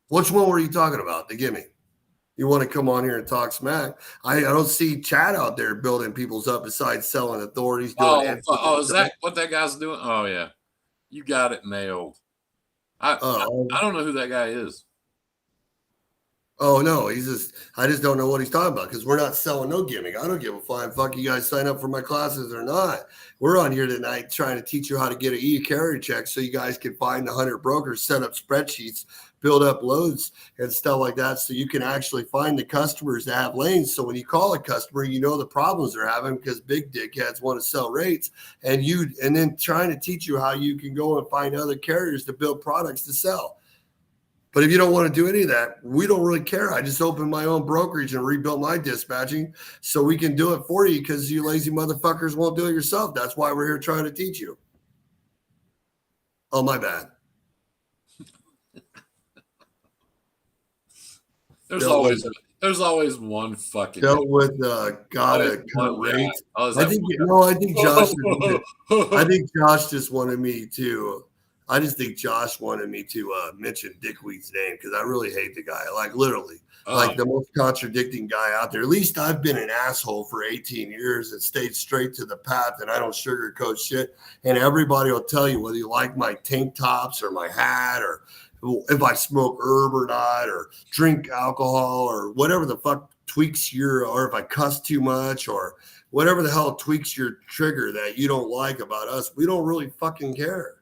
Which one were you talking about? The gimme. You want to come on here and talk smack? I don't see Chad out there building people's up besides selling authorities. Is that what that guy's doing? Oh, yeah. You got it nailed. I don't know who that guy is. Oh, no, I just don't know what he's talking about because we're not selling no gimmick. I don't give a flying fuck you guys sign up for my classes or not. We're on here tonight trying to teach you how to get an e-carrier check so you guys can find 100 brokers, set up spreadsheets, build up loads and stuff like that so you can actually find the customers that have lanes. So when you call a customer, you know the problems they're having because big dickheads want to sell rates and then trying to teach you how you can go and find other carriers to build products to sell. But if you don't want to do any of that, we don't really care. I just opened my own brokerage and rebuilt my dispatching so we can do it for you because you lazy motherfuckers won't do it yourself. That's why we're here trying to teach you. Oh, my bad. There's always one fucking dealt with God always cut one guy. rates. Always I that think one I think Josh. I think Josh just wanted me to. I just think Josh wanted me to mention Dickweed's name because I really hate the guy. Like literally, like the most contradicting guy out there. At least I've been an asshole for 18 years and stayed straight to the path, and I don't sugarcoat shit. And everybody will tell you whether you like my tank tops or my hat or if I smoke herb or not, or drink alcohol or whatever the fuck tweaks your, or if I cuss too much or whatever the hell tweaks your trigger that you don't like about us. We don't really fucking care.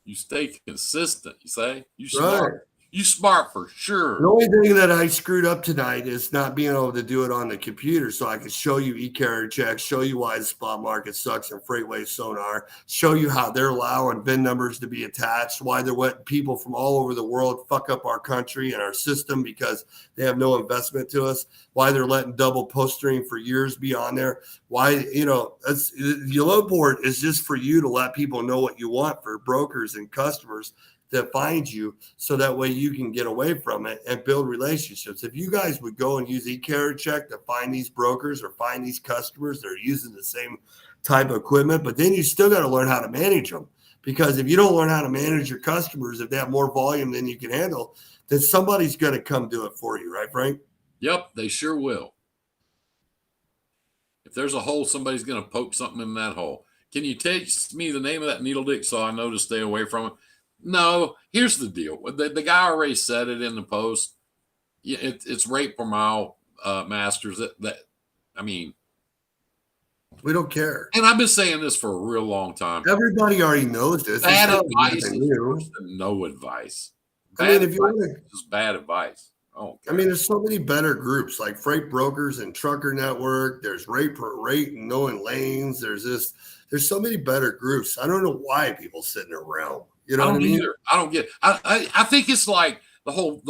You stay consistent, you say? You Right. smart. You smart for sure. The only thing that I screwed up tonight is not being able to do it on the computer so I could show you e-carrier checks, show you why the spot market sucks and FreightWaves sonar, show you how they're allowing VIN numbers to be attached, why they're letting people from all over the world fuck up our country and our system because they have no investment to us, why they're letting double post stream for years be on there, why, that's the load board is just for you to let people know what you want for brokers and customers that find you so that way you can get away from it and build relationships. If you guys would go and use e-carrier check to find these brokers or find these customers that are using the same type of equipment, but then you still got to learn how to manage them, because if you don't learn how to manage your customers, if they have more volume than you can handle, then somebody's going to come do it for you, right, Frank? Yep, they sure will. If there's a hole, somebody's going to poke something in that hole. Can you text me the name of that needle dick so I know to stay away from it? No, here's the deal. The guy already said it in the post. Yeah, it's rate per mile masters. I mean, we don't care. And I've been saying this for a real long time. Everybody already knows this. Bad advice is worse than no advice. Bad if you want to, just bad advice. There's so many better groups like Freight Brokers and Trucker Network. There's Rate per Rate and Knowing Lanes. There's so many better groups. I don't know why people sitting around. You know what I mean? Either. I don't get. I think it's like the whole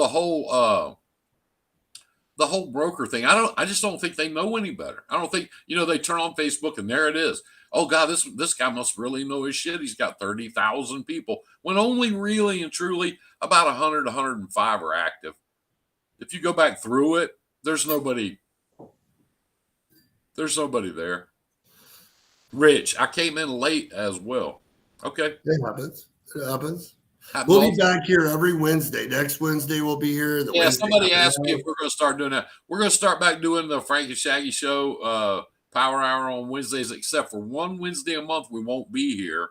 broker thing. I just don't think they know any better. I don't think they turn on Facebook and there it is. Oh God, this guy must really know his shit. He's got 30,000 people when only really and truly about 100, 105 are active. If you go back through it, there's nobody there. Rich, I came in late as well. Okay. It happens. We'll be back here every Wednesday. Next Wednesday we'll be here. Somebody asked me if we're going to start doing that. We're going to start back doing the Frank and Shaggy show, Power Hour on Wednesdays, except for one Wednesday a month we won't be here,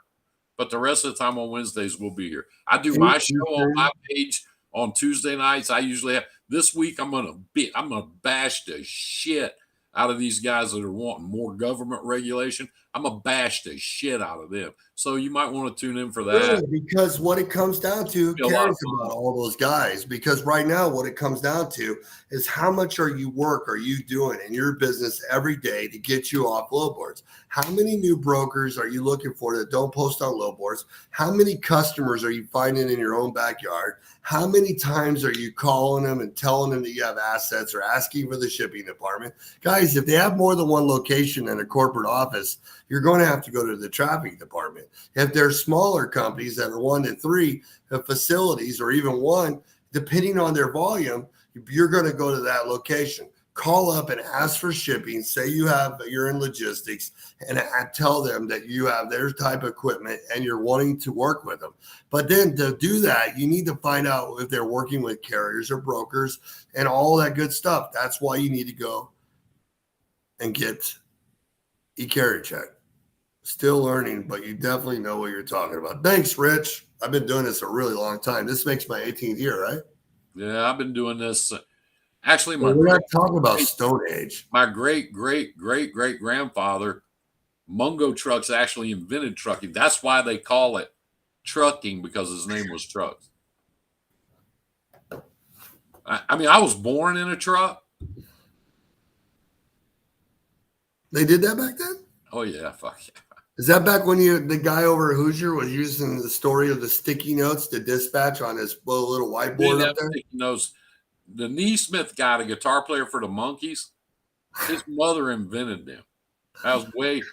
but the rest of the time on Wednesdays we'll be here. I do my show on my page on Tuesday nights. I usually have. This week I'm gonna bash the shit out of these guys that are wanting more government regulation. I'm gonna bash the shit out of them. So you might want to tune in for that. Yeah, because what it comes down to cares about all those guys. Because right now, what it comes down to is how much are you doing in your business every day to get you off load boards? How many new brokers are you looking for that don't post on load boards? How many customers are you finding in your own backyard? How many times are you calling them and telling them that you have assets or asking for the shipping department? Guys, if they have more than one location in a corporate office, you're going to have to go to the traffic department. If they're smaller companies that are 1 to 3 facilities or even one, depending on their volume, you're going to go to that location. Call up and ask for shipping. Say you're in logistics and tell them that you have their type of equipment and you're wanting to work with them. But then to do that, you need to find out if they're working with carriers or brokers and all that good stuff. That's why you need to go and get e-carrier check. Still learning, but you definitely know what you're talking about. Thanks, Rich. I've been doing this a really long time. This makes my 18th year, right? Yeah, I've been doing this. Actually, we're not talking about Stone Age. My great grandfather, Mungo Trucks, actually invented trucking. That's why they call it trucking, because his name was Trucks. I mean, I was born in a truck. They did that back then? Oh yeah, fuck yeah. Is that back when the guy over at Hoosier was using the story of the sticky notes to dispatch on his little whiteboard up there? Sticky notes. The Neesmith guy, the guitar player for the Monkees, his mother invented them. That was way.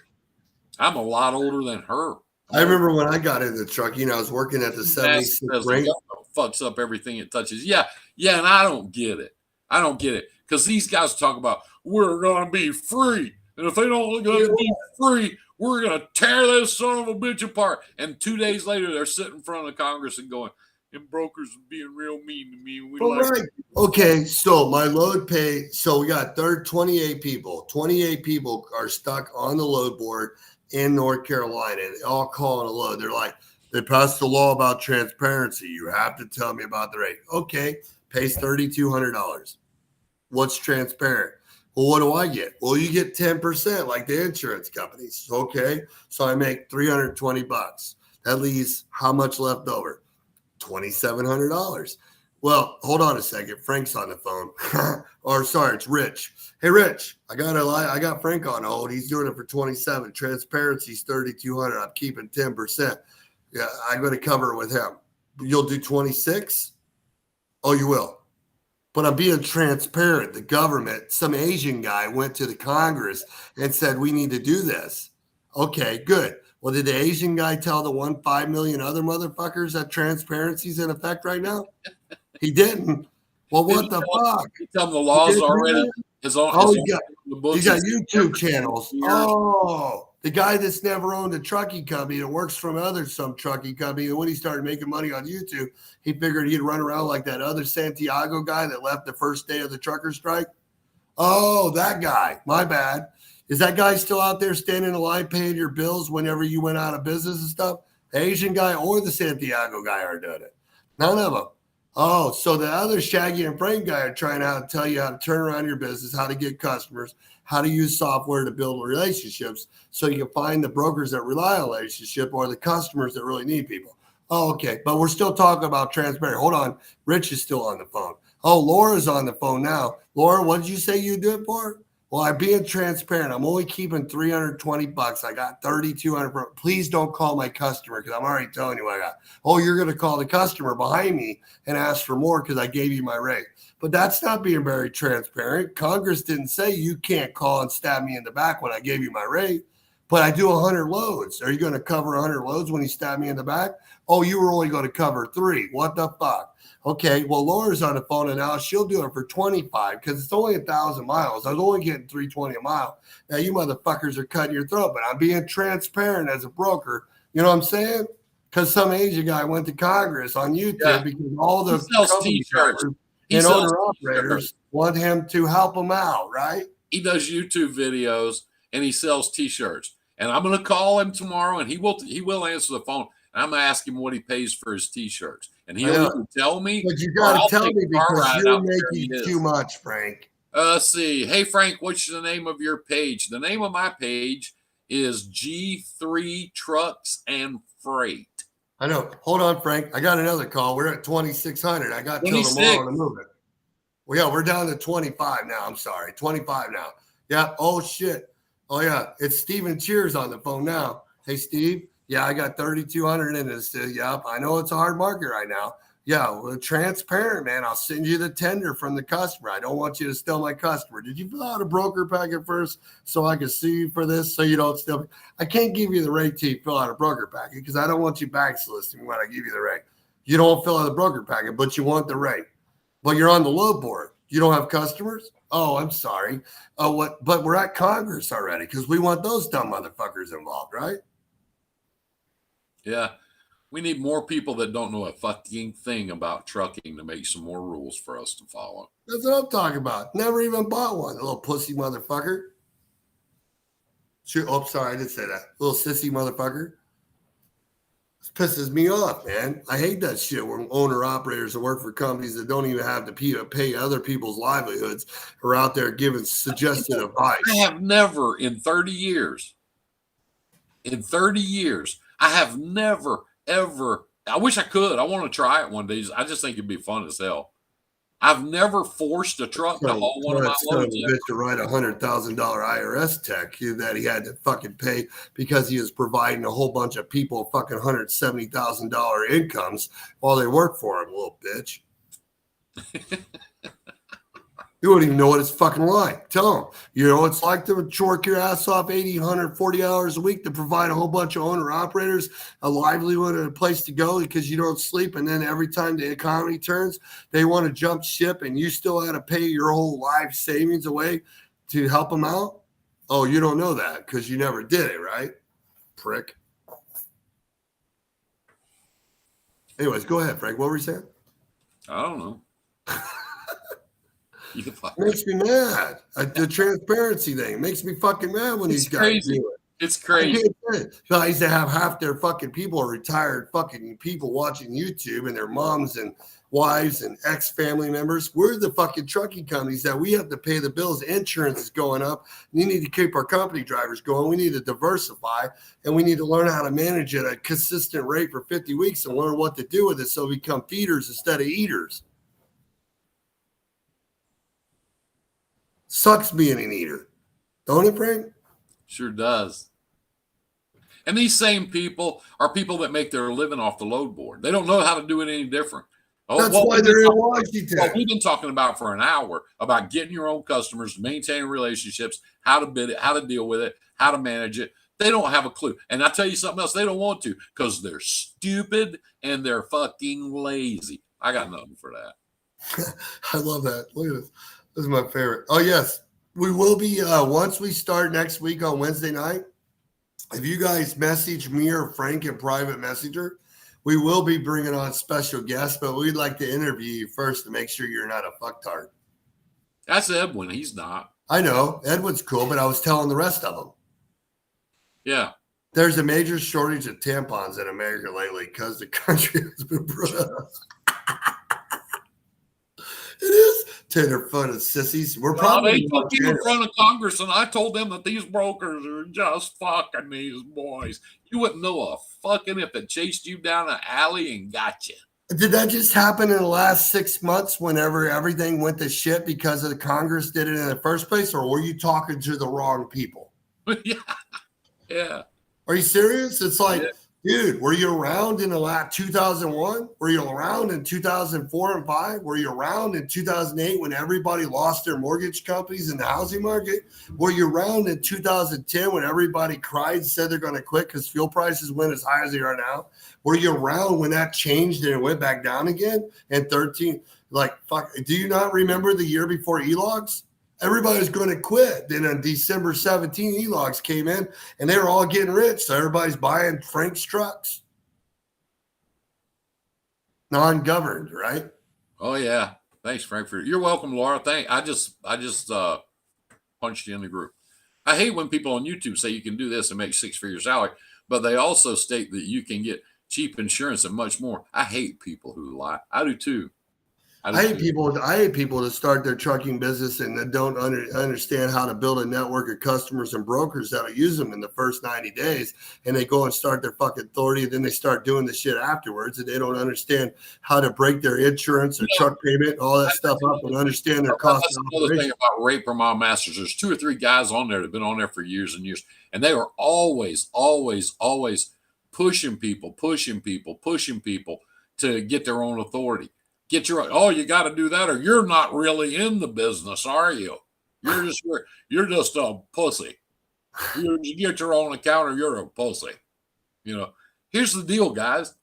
I'm a lot older than her. I remember when I got into the trucking, I was working at the 76th ring. Fucks up everything it touches. Yeah, and I don't get it. Because these guys talk about we're gonna be free, and if they don't be free, we're gonna tear this son of a bitch apart. And 2 days later, they're sitting in front of Congress and going, "And brokers are being real mean to me." Right. Okay, so my load pay. So we got 28 people. 28 people are stuck on the load board in North Carolina. They all calling a load. They're like, they passed the law about transparency. You have to tell me about the rate. Okay, pays $3,200. What's transparent? Well, what do I get? Well, you get 10% like the insurance companies. Okay, so I make $320. That leaves how much left over? $2,700. Well, hold on a second. Frank's on the phone. Or sorry, it's Rich. Hey, Rich, I got Frank on hold. He's doing it for 27. Transparency's 3,200. I'm keeping 10%. Yeah, I'm going to cover it with him. You'll do 26? Oh, you will. But I'm being transparent. The government, some Asian guy went to the Congress and said, we need to do this. Okay, good. Well, did the Asian guy tell the 1.5 million other motherfuckers that transparency's in effect right now? He didn't. Well, what the fuck? You tell them the law's already is on. Oh, you got YouTube channels. Oh, the guy that's never owned a trucking company that works from some trucking company. And when he started making money on YouTube, he figured he'd run around like that other Santiago guy that left the first day of the trucker strike. Oh, that guy. My bad. Is that guy still out there standing in line paying your bills whenever you went out of business and stuff? The Asian guy or the Santiago guy are doing it. None of them. Oh, so the other Shaggy and Frank guy are trying to tell you how to turn around your business, how to get customers, how to use software to build relationships so you can find the brokers that rely on relationship or the customers that really need people. Oh, okay. But we're still talking about transparent. Hold on. Rich is still on the phone. Oh, Laura's on the phone now. Laura, what did you say you do it for? Well, I'm being transparent. I'm only keeping $320. I got $3,200. Please don't call my customer because I'm already telling you what I got. Oh, you're going to call the customer behind me and ask for more because I gave you my rate. But that's not being very transparent. Congress didn't say you can't call and stab me in the back when I gave you my rate. But I do 100 loads. Are you going to cover 100 loads when you stab me in the back? Oh, you were only going to cover 3. What the fuck? Okay, well, Laura's on the phone and now she'll do it for 25 because it's only 1,000 miles. I was only getting $320 a mile. Now you motherfuckers are cutting your throat, but I'm being transparent as a broker. You know what I'm saying? Because some Asian guy went to Congress on YouTube because all the T-shirts and owner operators want him to help them out, right? He does YouTube videos and he sells T-shirts. And I'm going to call him tomorrow, and he will answer the phone. And I'm going to ask him what he pays for his T-shirts. And he'll either tell me. But you got to tell me because you're making too much, Frank. Let's see. Hey, Frank, what's the name of your page? The name of my page is G3 Trucks and Freight. I know. Hold on, Frank. I got another call. We're at 2,600. I got till tomorrow to move it. Well, yeah, we're down to 25 now. I'm sorry. 25 now. Yeah. Oh, shit. Oh, yeah. It's Steven Cheers on the phone now. Hey, Steve. Yeah, I got 3,200 in this. Yep. I know it's a hard market right now. Yeah, we're transparent, man. I'll send you the tender from the customer. I don't want you to steal my customer. Did you fill out a broker packet first so I can sue you for this so you don't steal? I can't give you the rate till you fill out a broker packet because I don't want you backsoliciting when I give you the rate. You don't fill out a broker packet, but you want the rate. But you're on the load board. You don't have customers? Oh, I'm sorry. What? But we're at Congress already because we want those dumb motherfuckers involved, right? Yeah. We need more people that don't know a fucking thing about trucking to make some more rules for us to follow. That's what I'm talking about. Never even bought one, little pussy motherfucker. Oh, sorry, I didn't say that. Little sissy motherfucker. This pisses me off, man. I hate that shit where owner-operators that work for companies that don't even have to pay other people's livelihoods are out there giving suggested advice. I have never in 30 years, I have never, ever, I wish I could. I want to try it one day. I just think it'd be fun as hell. I've never forced a truck to haul one of my loads. To write a $100,000 IRS check that he had to fucking pay because he was providing a whole bunch of people fucking $170,000 incomes while they work for him, little bitch. You wouldn't even know what it's fucking like. Tell them, you know, it's like to work your ass off 80, 140 hours a week to provide a whole bunch of owner operators a livelihood and a place to go because you don't sleep. And then every time the economy turns, they want to jump ship and you still had to pay your whole life savings away to help them out. Oh, you don't know that because you never did it, right? Prick. Anyways, go ahead, Frank. What were you saying? I don't know. Makes me mad. The transparency thing makes me fucking mad when these guys do it. It's crazy. Guys that have half their fucking people are retired fucking people watching YouTube and their moms and wives and ex-family members. We're the fucking trucking companies that we have to pay the bills. Insurance is going up. We need to keep our company drivers going. We need to diversify and we need to learn how to manage at a consistent rate for 50 weeks and learn what to do with it so we become feeders instead of eaters. Sucks being an eater. Don't it, Frank? Sure does. And these same people are people that make their living off the load board. They don't know how to do it any different. That's why they're in Washington. What we've been talking about for an hour about getting your own customers, maintaining relationships, how to bid it, how to deal with it, how to manage it. They don't have a clue. And I tell you something else, they don't want to because they're stupid and they're fucking lazy. I got nothing for that. I love that. Look at this. This is my favorite. Oh, yes. We will be, once we start next week on Wednesday night, if you guys message me or Frank in private messenger, we will be bringing on special guests, but we'd like to interview you first to make sure you're not a fucktard. That's Edwin. He's not. I know. Edwin's cool, but I was telling the rest of them. Yeah. There's a major shortage of tampons in America lately because the country has been brought. It is tender-footed sissies. We're probably they took you in front of Congress, and I told them that these brokers are just fucking these boys. You wouldn't know a fucking if it chased you down an alley and got you. Did that just happen in the last 6 months whenever everything went to shit because of the Congress did it in the first place, or were you talking to the wrong people? Yeah. Are you serious? It's like, dude, were you around in the last 2001? Were you around in 2004 and 5? Were you around in 2008 when everybody lost their mortgage companies in the housing market? Were you around in 2010 when everybody cried and said they're going to quit because fuel prices went as high as they are now? Were you around when that changed and it went back down again? And 13, like, fuck, do you not remember the year before e-logs? Everybody was going to quit. Then on December 17, e-logs came in and they were all getting rich. So everybody's buying Frank's trucks. Non-governed, right? Oh yeah. Thanks, Frankfurt. You're welcome, Laura. I just punched you in the group. I hate when people on YouTube say you can do this and make 6-figure salary, but they also state that you can get cheap insurance and much more. I hate people who lie. I do too. I hate people to start their trucking business and that don't understand how to build a network of customers and brokers that'll use them in the first 90 days. And they go and start their fucking authority. And then they start doing the shit afterwards. And they don't understand how to break their insurance or truck payment, all that stuff up and understand their cost. That's another thing about Rate Per Mile Masters. There's 2 or 3 guys on there that have been on there for years and years. And they are always pushing people to get their own authority. Get your, oh, you got to do that, or you're not really in the business, are you? You're just a pussy. You get your own account, or you're a pussy. You know, here's the deal, guys.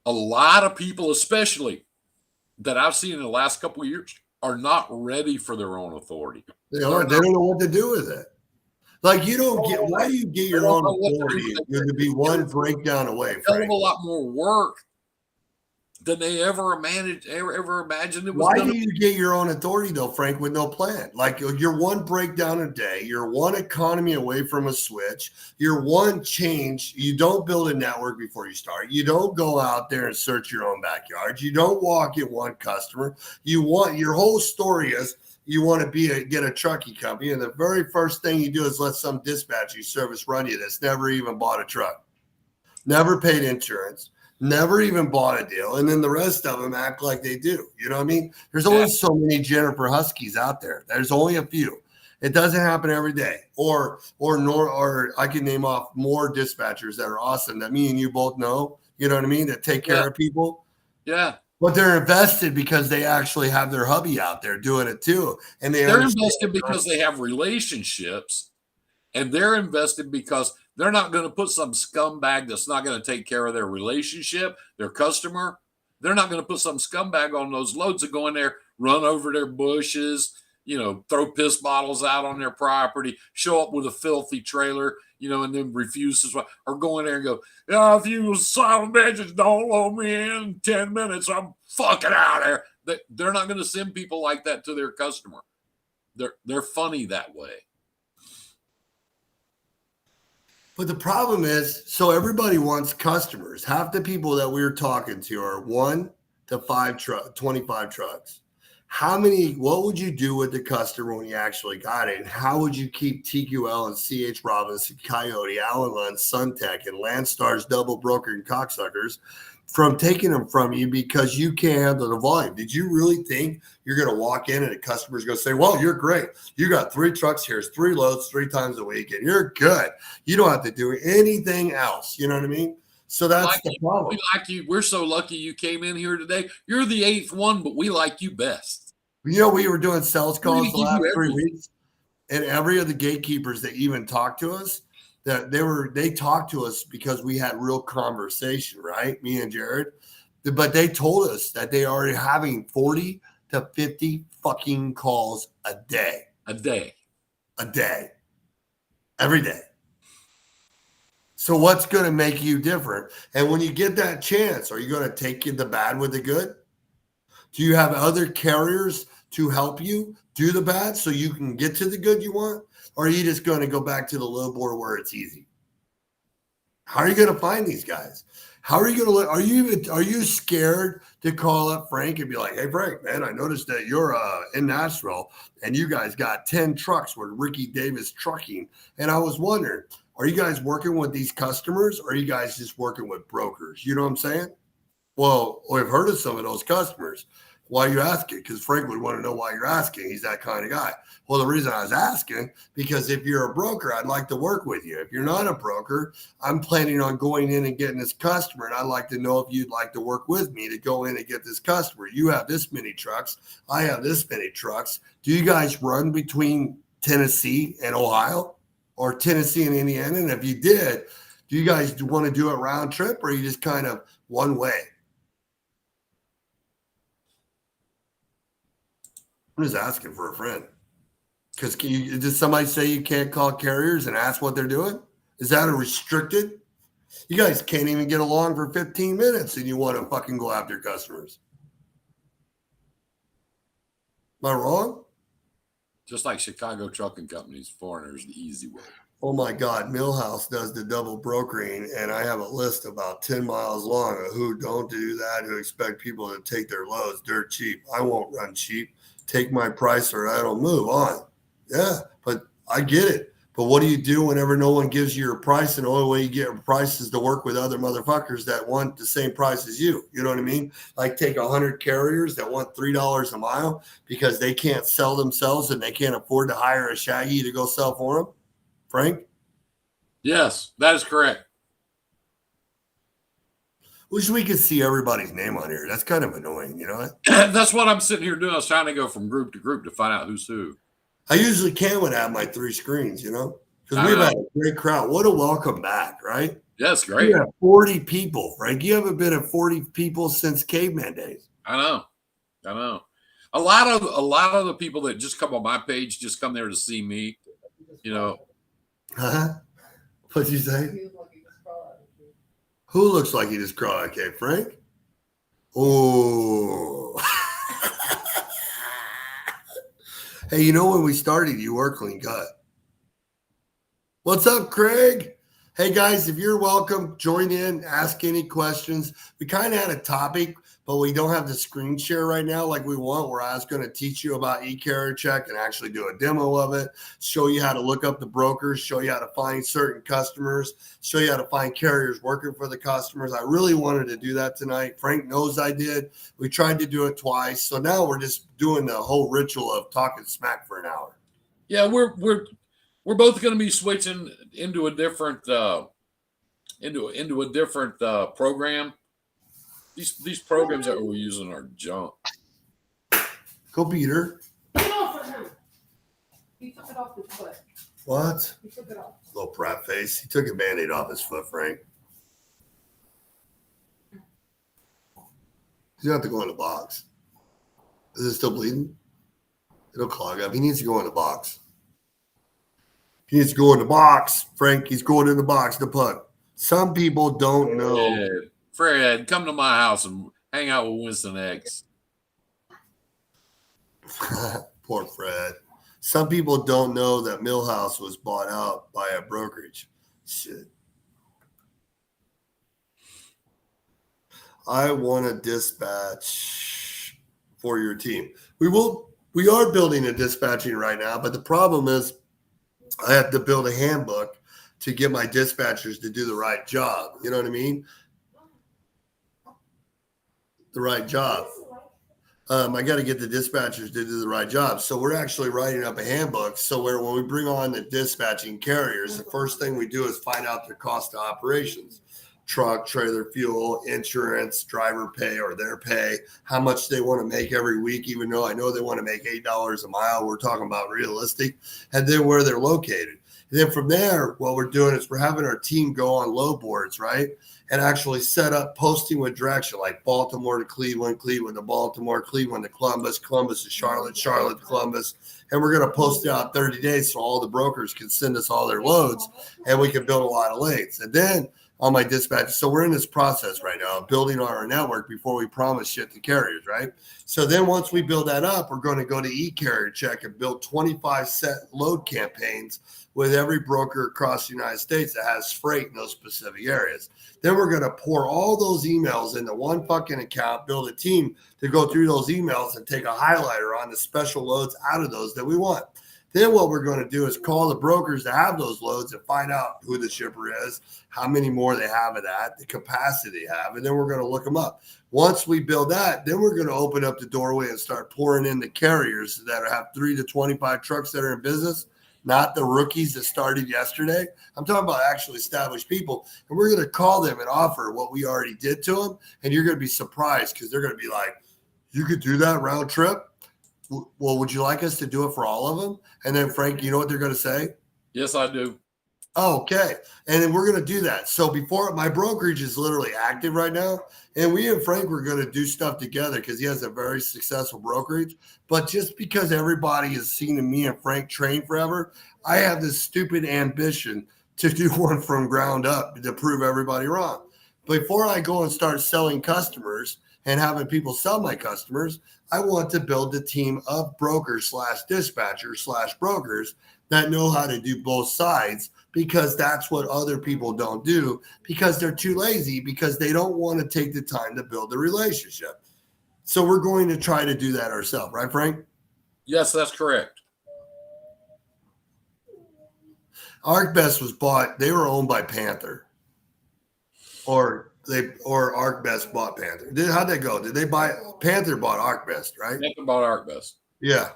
A lot of people, especially that I've seen in the last couple of years, are not ready for their own authority. They don't know what to do with it. Like, you don't get, why do you get your own authority? To be one breakdown away. Hell of a lot more work than they ever imagined it was. Why do you get your own authority though, Frank, with no plan? Like, you're one breakdown a day, you're one economy away from a switch, you're one change. You don't build a network before you start. You don't go out there and search your own backyard. You don't walk in one customer. Your whole story is you want to get a trucking company, and the very first thing you do is let some dispatching service run you that's never even bought a truck, never paid insurance, never even bought a deal, and then the rest of them act like they do. You know what I mean? There's only so many Jennifer Huskies out there. There's only a few. It doesn't happen every day. Or I can name off more dispatchers that are awesome that me and you both know. You know what I mean? That take care of people. Yeah. But they're invested because they actually have their hubby out there doing it too. And they're invested because they have relationships, and they're invested because they're not going to put some scumbag that's not going to take care of their relationship, their customer. They're not going to put some scumbag on those loads that go in there, run over their bushes, throw piss bottles out on their property, show up with a filthy trailer, and then refuses, or go in there and go, yeah, if you son of bitches don't load me in 10 minutes, I'm fucking out of there. They're not going to send people like that to their customer. They're funny that way. But the problem is, so everybody wants customers. Half the people that we're talking to are 1 to 25 trucks. What would you do with the customer when you actually got it? And how would you keep TQL and CH Robinson, Coyote, Allen Lund, Suntech, and Landstar's double broker and cocksuckers from taking them from you because you can't handle the volume? Did you really think you're going to walk in and the customer's going to say, well, you're great. You got 3 trucks. Here's 3 loads 3 times a week, and you're good. You don't have to do anything else. You know what I mean? So that's the problem. We like you. We're so lucky you came in here today. You're the 8th one, but we like you best. We were doing sales calls the last 3 weeks, and every of the gatekeepers that even talked to us, that they talked to us because we had real conversation, right? Me and Jared. But they told us that they are having 40 to 50 fucking calls a day. Every day. So what's going to make you different? And when you get that chance, are you going to take the bad with the good? Do you have other carriers to help you do the bad so you can get to the good you want? Or are you just going to go back to the low board where it's easy? How are you going to find these guys? How are you going to look? Are you scared to call up Frank and be like, hey, Frank, man, I noticed that you're in Nashville and you guys got 10 trucks with Ricky Davis Trucking. And I was wondering, are you guys working with these customers or are you guys just working with brokers? You know what I'm saying? Well, we've heard of some of those customers. Why are you asking? Because Frank would want to know why you're asking. He's that kind of guy. Well, the reason I was asking, because if you're a broker, I'd like to work with you. If you're not a broker, I'm planning on going in and getting this customer. And I'd like to know if you'd like to work with me to go in and get this customer. You have this many trucks. I have this many trucks. Do you guys run between Tennessee and Ohio or Tennessee and Indiana? And if you did, do you guys want to do a round trip or are you just kind of one way? I'm just asking for a friend. Because did somebody say you can't call carriers and ask what they're doing? Is that a restricted? You guys can't even get along for 15 minutes and you want to fucking go after customers. Am I wrong? Just like Chicago Trucking Company's foreigners the easy way. Oh my God, Millhouse does the double brokering, and I have a list about 10 miles long of who don't do that, who expect people to take their loads dirt cheap. I won't run cheap. Take my price or I don't move on. Yeah, but I get it. But what do you do whenever no one gives you your price and the only way you get a price is to work with other motherfuckers that want the same price as you? You know what I mean? Like take 100 carriers that want $3 a mile because they can't sell themselves and they can't afford to hire a Shaggy to go sell for them. Frank? Yes, that is correct. Wish we could see everybody's name on here. That's kind of annoying, you know? That's what I'm sitting here doing. I was trying to go from group to group to find out who's who. I usually can when I have my 3 screens, you know? Because we've had a great crowd. What a welcome back, right? Yes, great. You have 40 people, Frank. You haven't been at 40 people since caveman days. I know. A lot of the people that just come on my page just come there to see me, you know. Huh? What'd you say? Who looks like he just crawled? Okay, Frank? Oh. Hey, you know when we started, you were clean cut. What's up, Craig? Hey, guys, if you're welcome, join in, ask any questions. We kind of had a topic, but we don't have the screen share right now like we want, where I was going to teach you about eCarrier Check and actually do a demo of it, show you how to look up the brokers, show you how to find certain customers, show you how to find carriers working for the customers. I really wanted to do that tonight. Frank knows I did. We tried to do it twice. So now we're just doing the whole ritual of talking smack for an hour. Yeah, we're both going to be switching into a different program. These programs that we're using are junk. Go beat her. Get off of him. He took it off his foot. What? He took it off. Little brat face. He took a Band-Aid off his foot, Frank. He's gonna have to go in the box. Is it still bleeding? It'll clog up. He needs to go in the box. He needs to go in the box, Frank. He's going in the box to putt. Some people don't know. Fred, come to my house and hang out with Winston X. Poor Fred. Some people don't know that Millhouse was bought out by a brokerage. Shit. I want a dispatch for your team. We are building a dispatching right now, but the problem is I have to build a handbook to get my dispatchers to do the right job. You know what I mean? The right job. I got to get the dispatchers to do the right job. So we're actually writing up a handbook. So when we bring on the dispatching carriers, the first thing we do is find out their cost of operations. Truck, trailer, fuel, insurance, driver pay or their pay, how much they want to make every week, even though I know they want to make $8 a mile. We're talking about realistic, and then where they're located. And then from there, what we're doing is we're having our team go on load boards, right? And actually set up posting with direction, like Baltimore to Cleveland, Cleveland to Baltimore, Cleveland to Columbus, Columbus to Charlotte, Charlotte to Columbus. And we're going to post it out 30 days so all the brokers can send us all their loads and we can build a lot of lanes. And then on my dispatch. So we're in this process right now of building on our network before we promise shit to carriers, right? So then once we build that up, we're going to go to eCarrier Check and build 25 set load campaigns with every broker across the United States that has freight in those specific areas. Then we're going to pour all those emails into one fucking account, build a team to go through those emails and take a highlighter on the special loads out of those that we want. Then what we're going to do is call the brokers that have those loads and find out who the shipper is, how many more they have of that, the capacity they have, and then we're going to look them up. Once we build that, then we're going to open up the doorway and start pouring in the carriers that have 3 to 25 trucks that are in business, not the rookies that started yesterday. I'm talking about actually established people, and we're going to call them and offer what we already did to them, and you're going to be surprised because they're going to be like, you could do that round trip? Well, would you like us to do it for all of them? And then, Frank, you know what they're going to say? Yes, I do. Oh, okay. And then we're going to do that. So before my brokerage is literally active right now. And we and Frank were going to do stuff together because he has a very successful brokerage. But just because everybody has seen me and Frank train forever, I have this stupid ambition to do one from ground up to prove everybody wrong. Before I go and start selling customers and having people sell my customers, I want to build a team of brokers / dispatchers / brokers that know how to do both sides, because that's what other people don't do because they're too lazy, because they don't want to take the time to build the relationship. So we're going to try to do that ourselves. Right, Frank? Yes, that's correct. ArcBest was bought. They were owned by Panther, or ArcBest bought Panther. How'd that go? Did they buy Panther? Bought ArcBest, right? Panther bought ArcBest. Yeah.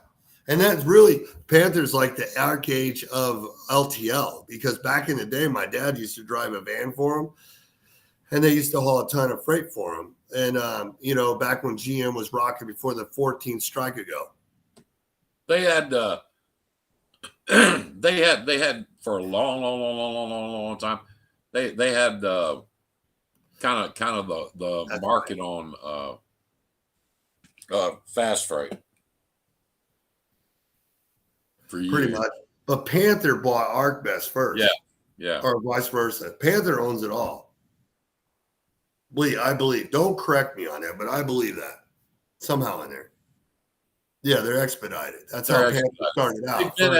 And that's really, Panther's like the arcade of LTL, because back in the day, my dad used to drive a van for him, and they used to haul a ton of freight for him. And, back when GM was rocking before the 14th strike ago. They had, they had for a long time, they had kind of the market on fast freight. Pretty much. But Panther bought ArcBest first. Yeah. Or vice versa. Panther owns it all. I believe. Don't correct me on that, but I believe that. Somehow in there. Yeah, they're expedited. That's how Panther started out. They were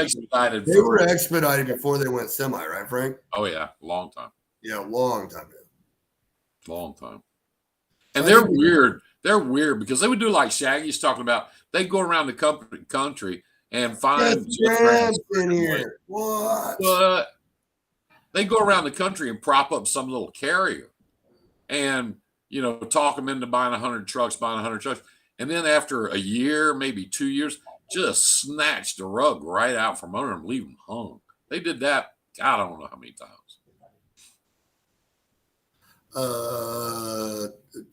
expedited before they went semi, right, Frank? Oh, yeah. Long time. Yeah, long time. Long time. And they're weird. They're weird because they would do like Shaggy's talking about. They'd go around the country and find in here. What? But they go around the country and prop up some little carrier and, talk them into buying 100 trucks. And then after a year, maybe 2 years, just snatch the rug right out from under them, leave them hung. They did that, I don't know how many times.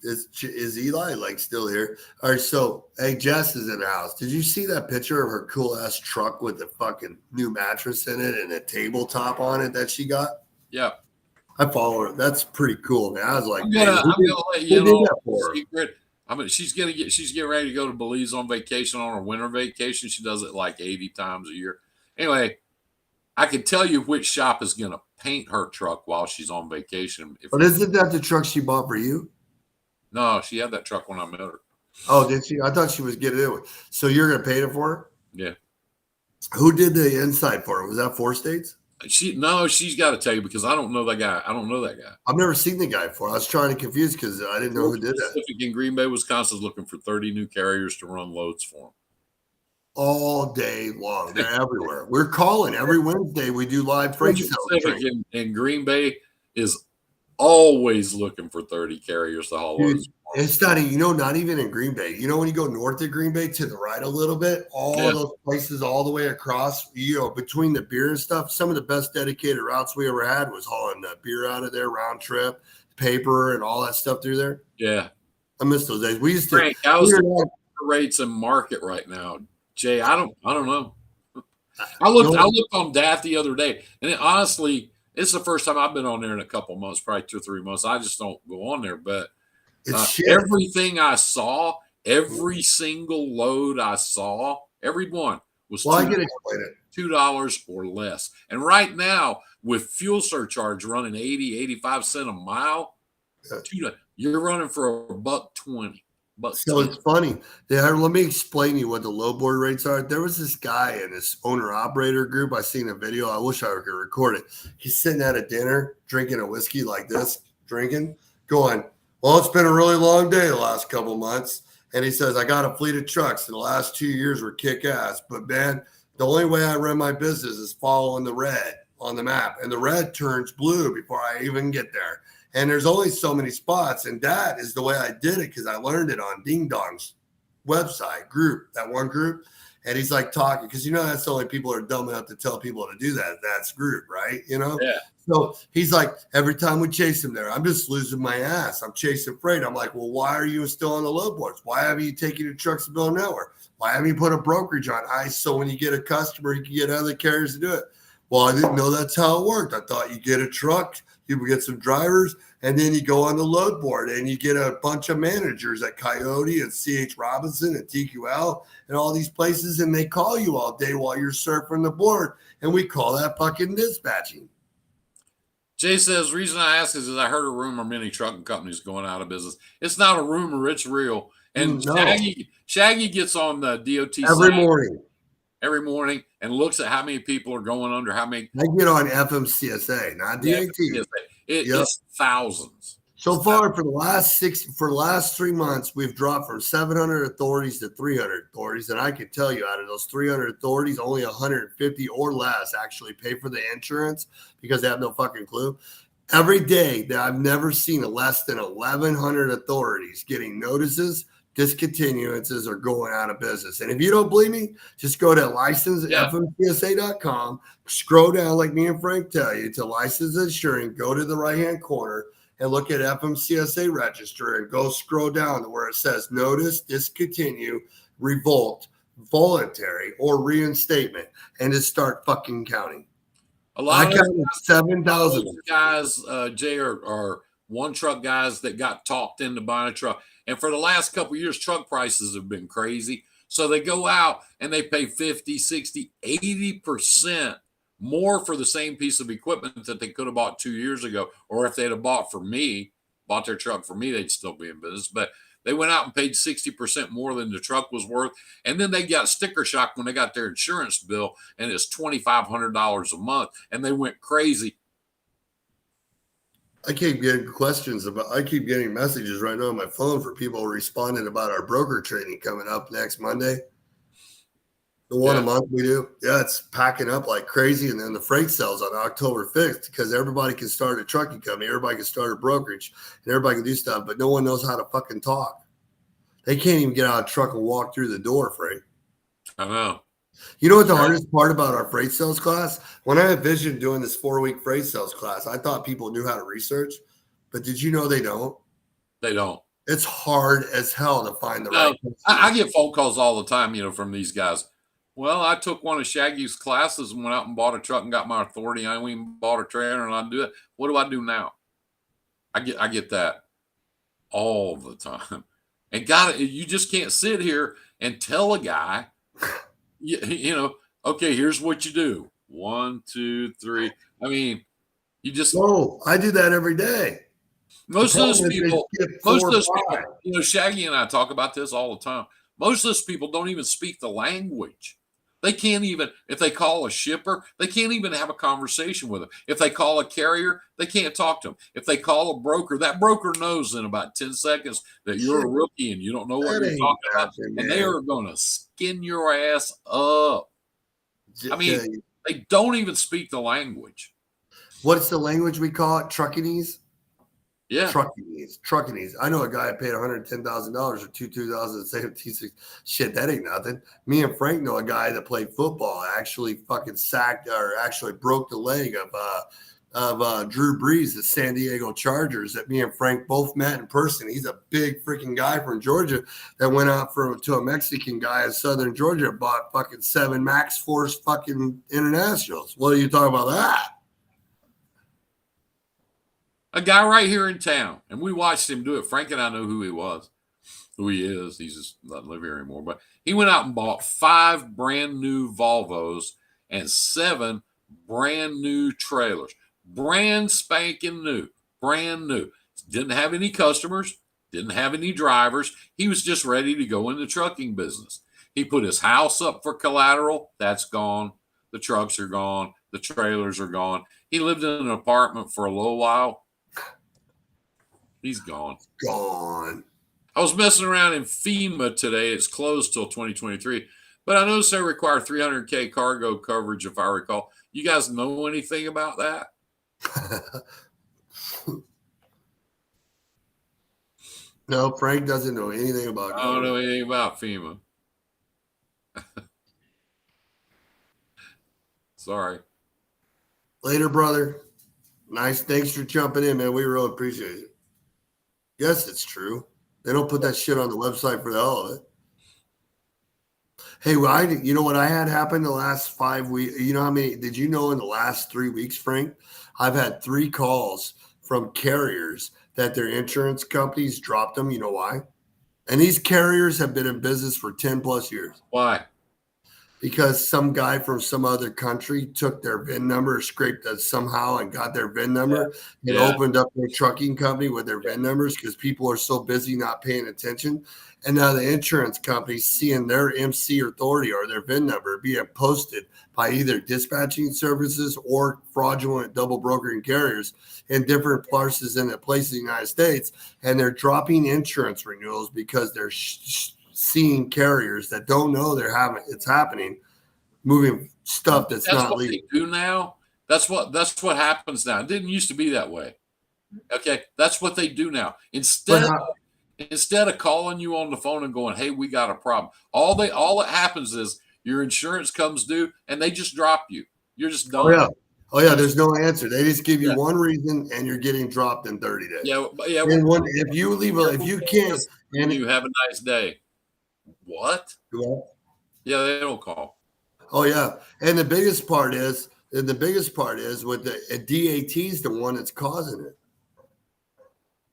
Is Eli like still here? All right, so hey, Jess is in the house. Did you see that picture of her cool ass truck with the fucking new mattress in it and a tabletop on it that she got? Yeah. I follow her. That's pretty cool, man. I was like, I'm gonna let you who did know that for her? secret. She's getting ready to go to Belize on vacation on her winter vacation. She does it like 80 times a year. Anyway, I can tell you which shop is gonna paint her truck while she's on vacation. But isn't that the truck she bought for you? No, she had that truck when I met her. Oh, did she? I thought she was getting it with. So you're gonna paint it for her? Yeah. Who did the inside for her? Was that Four States? She's got to tell you because I don't know that guy. I've never seen the guy before. I was trying to confuse because I didn't know who did that. Pacific in Green Bay, Wisconsin is looking for 30 new carriers to run loads for them. All day long. They're everywhere. We're calling every Wednesday. We do live freight sales. Pacific in Green Bay is always looking for 30 carriers to haul loads. It's not, not even in Green Bay. When you go north of Green Bay to the right a little bit, all those places all the way across, between the beer and stuff, some of the best dedicated routes we ever had was hauling the beer out of there, round trip, paper, and all that stuff through there. Yeah. I miss those days. We used to. Frank, how's the rates in market right now? Jay, I don't know. I looked on DAT the other day, and honestly, it's the first time I've been on there in a couple months, probably 2 or 3 months. I just don't go on there, but everything I saw, every single load I saw, every one was $2 or less. And right now, with fuel surcharge running 80, 85 cents a mile, you're running for $1.20. So it's funny. Let me explain to you what the low board rates are. There was this guy in this owner-operator group. I seen a video. I wish I could record it. He's sitting at a dinner, drinking a whiskey like this, going, well, it's been a really long day the last couple of months. And he says, I got a fleet of trucks. And the last 2 years were kick-ass. But, man, the only way I run my business is following the red on the map. And the red turns blue before I even get there. And there's only so many spots. And that is the way I did it because I learned it on Ding Dong's website group, that one group. And he's like talking because, that's the only people who are dumb enough to tell people to do that. That's group, right? Yeah. So he's like, every time we chase him there, I'm just losing my ass. I'm chasing freight. I'm like, well, why are you still on the load boards? Why haven't you taken your trucks to Bill Network? Why haven't you put a brokerage on ice so when you get a customer, you can get other carriers to do it? Well, I didn't know that's how it worked. I thought you get a truck, you would get some drivers, and then you go on the load board and you get a bunch of managers at Coyote and CH Robinson and TQL and all these places, and they call you all day while you're surfing the board. And we call that fucking dispatching. Jay says, the reason I ask is I heard a rumor many trucking companies going out of business. It's not a rumor, it's real. And Shaggy gets on the DOT every morning and looks at how many people are going under, how many. I get on FMCSA, not DAT. It's thousands. So far for the last 3 months, we've dropped from 700 authorities to 300 authorities. And I can tell you out of those 300 authorities, only 150 or less actually pay for the insurance because they have no fucking clue. Every day that I've never seen less than 1,100 authorities getting notices, discontinuances, or going out of business. And if you don't believe me, just go to license@fmcsa.com, scroll down like me and Frank tell you to license insuring, go to the right-hand corner and look at FMCSA register and go scroll down to where it says notice, discontinue, revolt, voluntary, or reinstatement, and just start fucking counting. A lot of 7,000 guys, Jay, are one truck guys that got talked into buying a truck. And for the last couple of years, truck prices have been crazy. So they go out and they pay 50, 60, 80% more for the same piece of equipment that they could have bought 2 years ago. Or if they'd have bought their truck for me, they'd still be in business. But they went out and paid 60% more than the truck was worth. And then they got sticker shock when they got their insurance bill, and it's $2,500 a month. And they went crazy. I keep getting messages right now on my phone for people responding about our broker training coming up next Monday. The one a month we do. Yeah, it's packing up like crazy. And then the freight sales on October 5th because everybody can start a trucking company. Everybody can start a brokerage and everybody can do stuff, but no one knows how to fucking talk. They can't even get out of a truck and walk through the door, Freight. I know. You know what the hardest part about our freight sales class? When I envisioned doing this 4-week freight sales class, I thought people knew how to research. But did you know they don't? They don't. It's hard as hell to find the No, right person. I get phone calls all the time, from these guys. Well, I took one of Shaggy's classes and went out and bought a truck and got my authority. I went and bought a trailer and I do it. What do I do now? I get that all the time. And you just can't sit here and tell a guy, okay, here's what you do. 1, 2, 3. I mean, you just. No, I do that every day. Most of those people, Shaggy and I talk about this all the time. Most of those people don't even speak the language. They can't even, if they call a shipper, they can't even have a conversation with them. If they call a carrier, they can't talk to them. If they call a broker, that broker knows in about 10 seconds that you're a rookie and you don't know what you're talking about. And they are going to skin your ass up. I mean, they don't even speak the language. What's the language we call it? Truckinese? Yeah. Truckinese. I know a guy that paid $110,000 or $2,076. Shit, that ain't nothing. Me and Frank know a guy that played football, actually fucking sacked or actually broke the leg of Drew Brees, the San Diego Chargers, that me and Frank both met in person. He's a big freaking guy from Georgia that went out to a Mexican guy in Southern Georgia, bought fucking 7 Max Force fucking internationals. What are you talking about that? A guy right here in town, and we watched him do it. Frank and I know who he is. He's just doesn't live here anymore. But he went out and bought 5 brand new Volvos and 7 brand new trailers. Brand spanking new. Brand new. Didn't have any customers. Didn't have any drivers. He was just ready to go in the trucking business. He put his house up for collateral. That's gone. The trucks are gone. The trailers are gone. He lived in an apartment for a little while. He's gone. Gone. I was messing around in FEMA today. It's closed till 2023. But I noticed they require 300K cargo coverage, if I recall. You guys know anything about that? No, Frank doesn't know anything about it. I don't know anything about FEMA. Sorry. Later, brother. Nice. Thanks for jumping in, man. We really appreciate it. Yes, it's true. They don't put that shit on the website for the hell of it. Hey, you know what I had happen the last 5 weeks? You know how many? Did you know in the last 3 weeks, Frank? I've had 3 calls from carriers that their insurance companies dropped them. You know why? And these carriers have been in business for 10 plus years. Why? Because some guy from some other country took their VIN number, scraped it somehow and got their VIN number and opened up their trucking company with their VIN numbers because people are so busy not paying attention. And now the insurance companies seeing their MC authority or their VIN number being posted by either dispatching services or fraudulent double brokering carriers in different places in the United States. And they're dropping insurance renewals because they're seeing carriers that don't know it's happening, moving stuff that's not what legal. They do now. That's what happens now. It didn't used to be that way. Okay, that's what they do now. Instead of calling you on the phone and going, "Hey, we got a problem," all that happens is your insurance comes due and they just drop you. You're just done. Oh yeah. There's no answer. They just give you one reason and you're getting dropped in 30 days. Yeah. If you can't, and you have a nice day. What? Yeah, they don't call. Oh yeah, and the biggest part is with the DAT is the one that's causing it.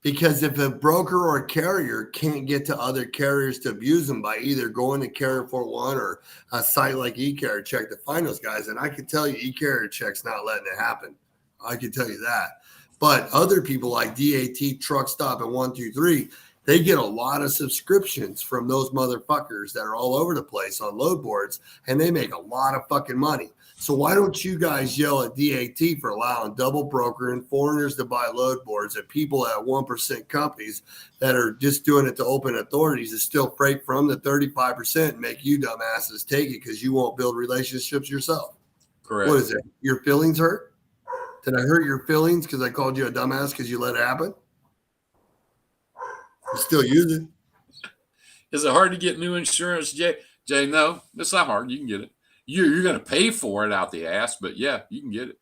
Because if a broker or a carrier can't get to other carriers to abuse them by either going to Carrier 41 or a site like eCarrier Check to find those guys, and I can tell you eCarrier Check's not letting it happen. I can tell you that. But other people like DAT, Truck Stop, and 123, they get a lot of subscriptions from those motherfuckers that are all over the place on load boards, and they make a lot of fucking money. So why don't you guys yell at DAT for allowing double broker and foreigners to buy load boards and people at 1% companies that are just doing it to open authorities to steal freight from the 35% and make you dumbasses take it because you won't build relationships yourself? Correct. What is it? Your feelings hurt? Did I hurt your feelings because I called you a dumbass because you let it happen? You still use it. Is it hard to get new insurance, Jay? Jay, no, it's not hard. You can get it. You're going to pay for it out the ass, but yeah, you can get it.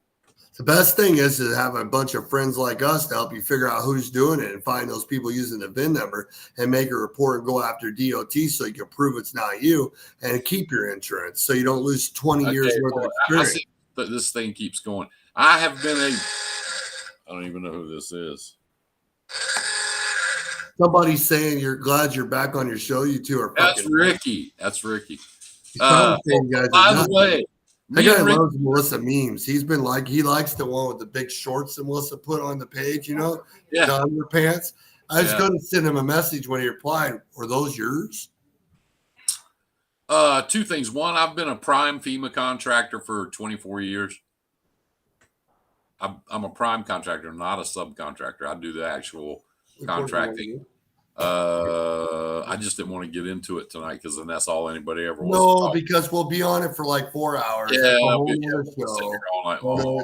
The best thing is to have a bunch of friends like us to help you figure out who's doing it and find those people using the VIN number and make a report and go after DOT so you can prove it's not you and keep your insurance so you don't lose 20 years worth of experience. I see that this thing keeps going. I have been I don't even know who this is. Somebody's saying you're glad you're back on your show. You two are That's fucking. Ricky. That's Ricky. By the way, that guy loves Melissa memes. He's been like, he likes the one with the big shorts that Melissa put on the page, you know, yeah. the underpants. I was going to send him a message when he replied. Were those yours? Two things. One, I've been a prime FEMA contractor for 24 years. I'm a prime contractor, not a subcontractor. I do the actual contracting. I just didn't want to get into it tonight because then that's all anybody ever wants. No, because we'll be on it for like 4 hours. Yeah, we'll show all night long.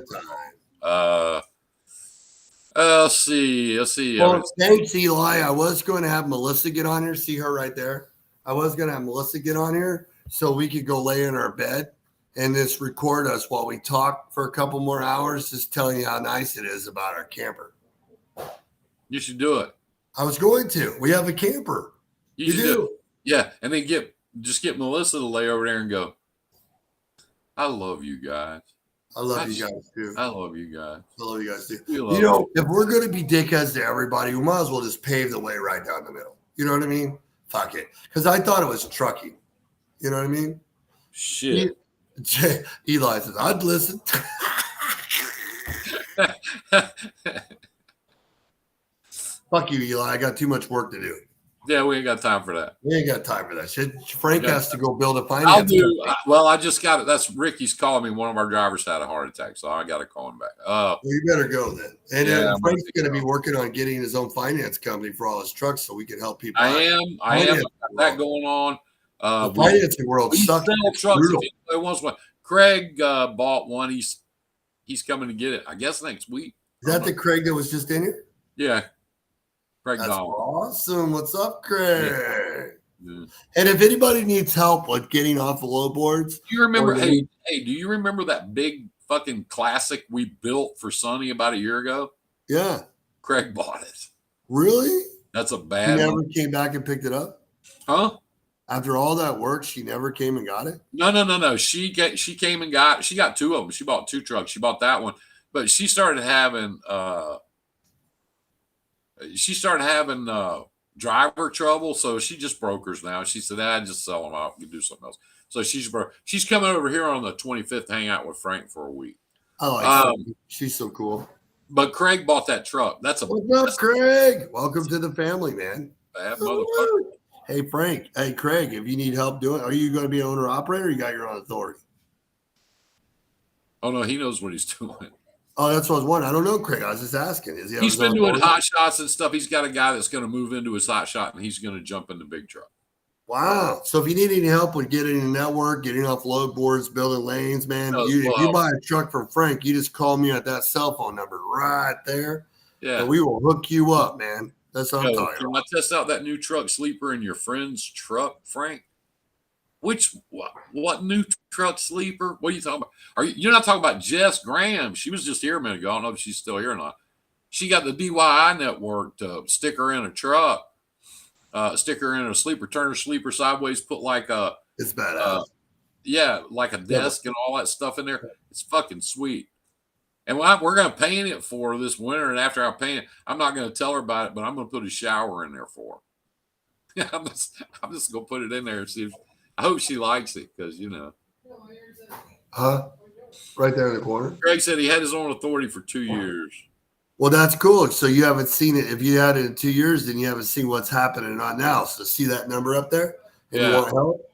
Let's see. Well, thanks, Eli. I was going to have Melissa get on here. See her right there. I was going to have Melissa get on here so we could go lay in our bed and just record us while we talk for a couple more hours, just telling you how nice it is about our camper. You should do it. I was going to. We have a camper. You do. Yeah, and then get Melissa to lay over there and go, I love you guys. I love you guys too. I love you guys. I love you guys too. You know, if we're going to be dickheads to everybody, we might as well just pave the way right down the middle. You know what I mean? Fuck it. Because I thought it was trucking. You know what I mean? Shit. Eli says, I'd listen. Fuck you, Eli. I got too much work to do. Yeah, we ain't got time for that. We ain't got time for that shit. Frank has to go build a finance. Well, I just got it. That's Ricky's calling me. One of our drivers had a heart attack, so I got to call him back. Well, you better go then. And then Frank's going to be working on getting his own finance company for all his trucks so we can help people. I am. I got that going on. The financing world sucks. Trucks if wants one. Craig bought one. He's coming to get it, I guess, next week. Is that the Craig that was just in here? Yeah. Craig That's Donald. Awesome. What's up, Craig? Yeah. And if anybody needs help with getting off the load boards, do you remember? Hey, do you remember that big fucking classic we built for Sonny about a year ago? Yeah. Craig bought it. Really? That's a bad. He never came back and picked it up? Huh? After all that work, she never came and got it? No. She came and got. She got two of them. She bought two trucks. She bought that one, but she started having. Driver trouble, so she just brokers now. She said, "I just sell them out. You do something else." So she's coming over here on the 25th, hang out with Frank for a week. Oh, she's so cool. But Craig bought that truck. What's up, Craig? Welcome to the family, man. Bad motherfucker. Hey, Frank. Hey, Craig. If you need help doing, are you going to be an owner operator? Or you got your own authority? Oh no, he knows what he's doing. Oh, that's what I was wondering. I don't know, Craig. I was just asking. He's been doing hot shots and stuff. He's got a guy that's going to move into his hot shot, and he's going to jump in the big truck. Wow. So if you need any help with getting a network, getting off load boards, building lanes, man, if you buy a truck from Frank, you just call me at that cell phone number right there. Yeah. And we will hook you up, man. That's what I'm talking about. Can I test out that new truck sleeper in your friend's truck, Frank? What new truck sleeper? What are you talking about? You're not talking about Jess Graham? She was just here a minute ago. I don't know if she's still here or not. She got the DIY network to stick her in a truck, stick her in a sleeper, turn her sleeper sideways, put like a it's badass. Like a desk and all that stuff in there. It's fucking sweet. And we're going to paint it for her this winter. And after I paint it, I'm not going to tell her about it, but I'm going to put a shower in there for her. I'm just going to put it in there and see if. I hope she likes it because, you know. Huh? Right there in the corner? Greg said he had his own authority for 2 years. Well, that's cool. So you haven't seen it. If you had it in 2 years, then you haven't seen what's happening on now. So see that number up there? If you want help,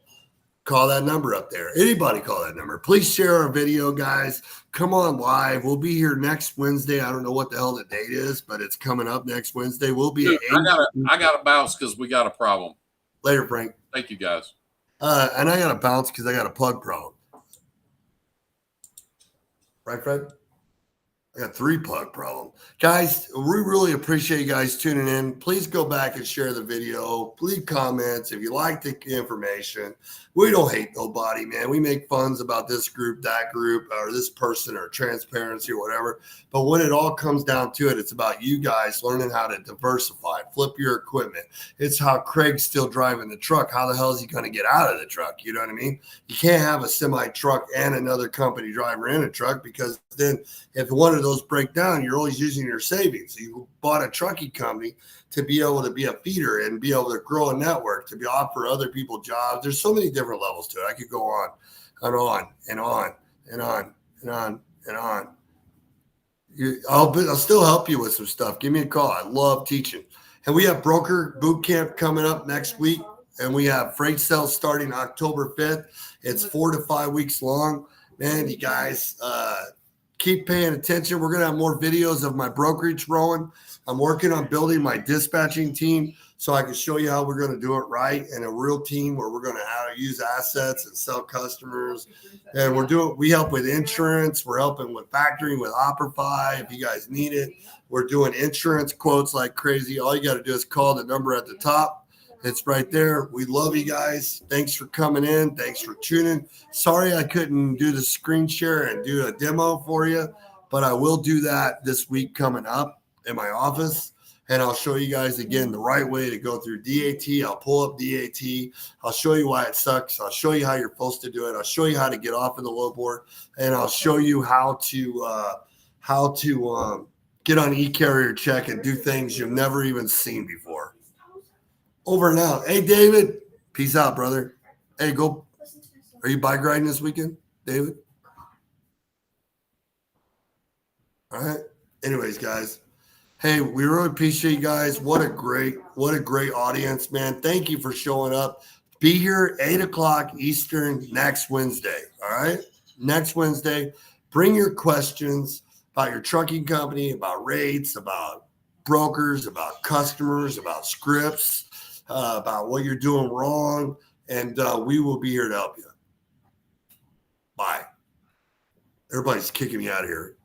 call that number up there. Anybody call that number. Please share our video, guys. Come on live. We'll be here next Wednesday. I don't know what the hell the date is, but it's coming up next Wednesday. We'll be Dude, I got to bounce because we got a problem. Later, Frank. Thank you, guys. And I got to bounce because I got a plug problem. Right, Fred? I got 3 plug problem. Guys, we really appreciate you guys tuning in. Please go back and share the video. Leave comments if you like the information. We don't hate nobody, man. We make funs about this group, that group, or this person, or transparency or whatever. But when it all comes down to it, it's about you guys learning how to diversify, flip your equipment. It's how Craig's still driving the truck. How the hell is he going to get out of the truck? You know what I mean? You can't have a semi truck and another company driver in a truck, because then if one of those break down, you're always using your savings. You bought a trucking company to be able to be a feeder and be able to grow a network, to be offer other people jobs. There's so many different levels to it. I could go on and on and on and on and on and on. I'll still help you with some stuff. Give me a call. I love teaching. And we have broker boot camp coming up next week, and we have freight sales starting October 5th. It's 4 to 5 weeks long. Man, you guys, keep paying attention. We're going to have more videos of my brokerage rolling. I'm working on building my dispatching team so I can show you how we're going to do it right, and a real team where we're going to use assets and sell customers. And we help with insurance. We're helping with factoring with Operify if you guys need it. We're doing insurance quotes like crazy. All you got to do is call the number at the top. It's right there. We love you guys. Thanks for coming in. Thanks for tuning. Sorry I couldn't do the screen share and do a demo for you, but I will do that this week coming up in my office. And I'll show you guys again the right way to go through DAT. I'll pull up DAT. I'll show you why it sucks. I'll show you how you're supposed to do it. I'll show you how to get off of the load board, and I'll show you how to get on e-carrier check and do things you've never even seen before. Over and out. Hey, David. Peace out, brother. Hey, go. Are you bike riding this weekend, David? All right. Anyways, guys. Hey, we really appreciate you guys. What a great audience, man. Thank you for showing up. Be here 8 o'clock Eastern next Wednesday. All right. Next Wednesday. Bring your questions about your trucking company, about rates, about brokers, about customers, about scripts, about what you're doing wrong, and we will be here to help you. Bye. Everybody's kicking me out of here.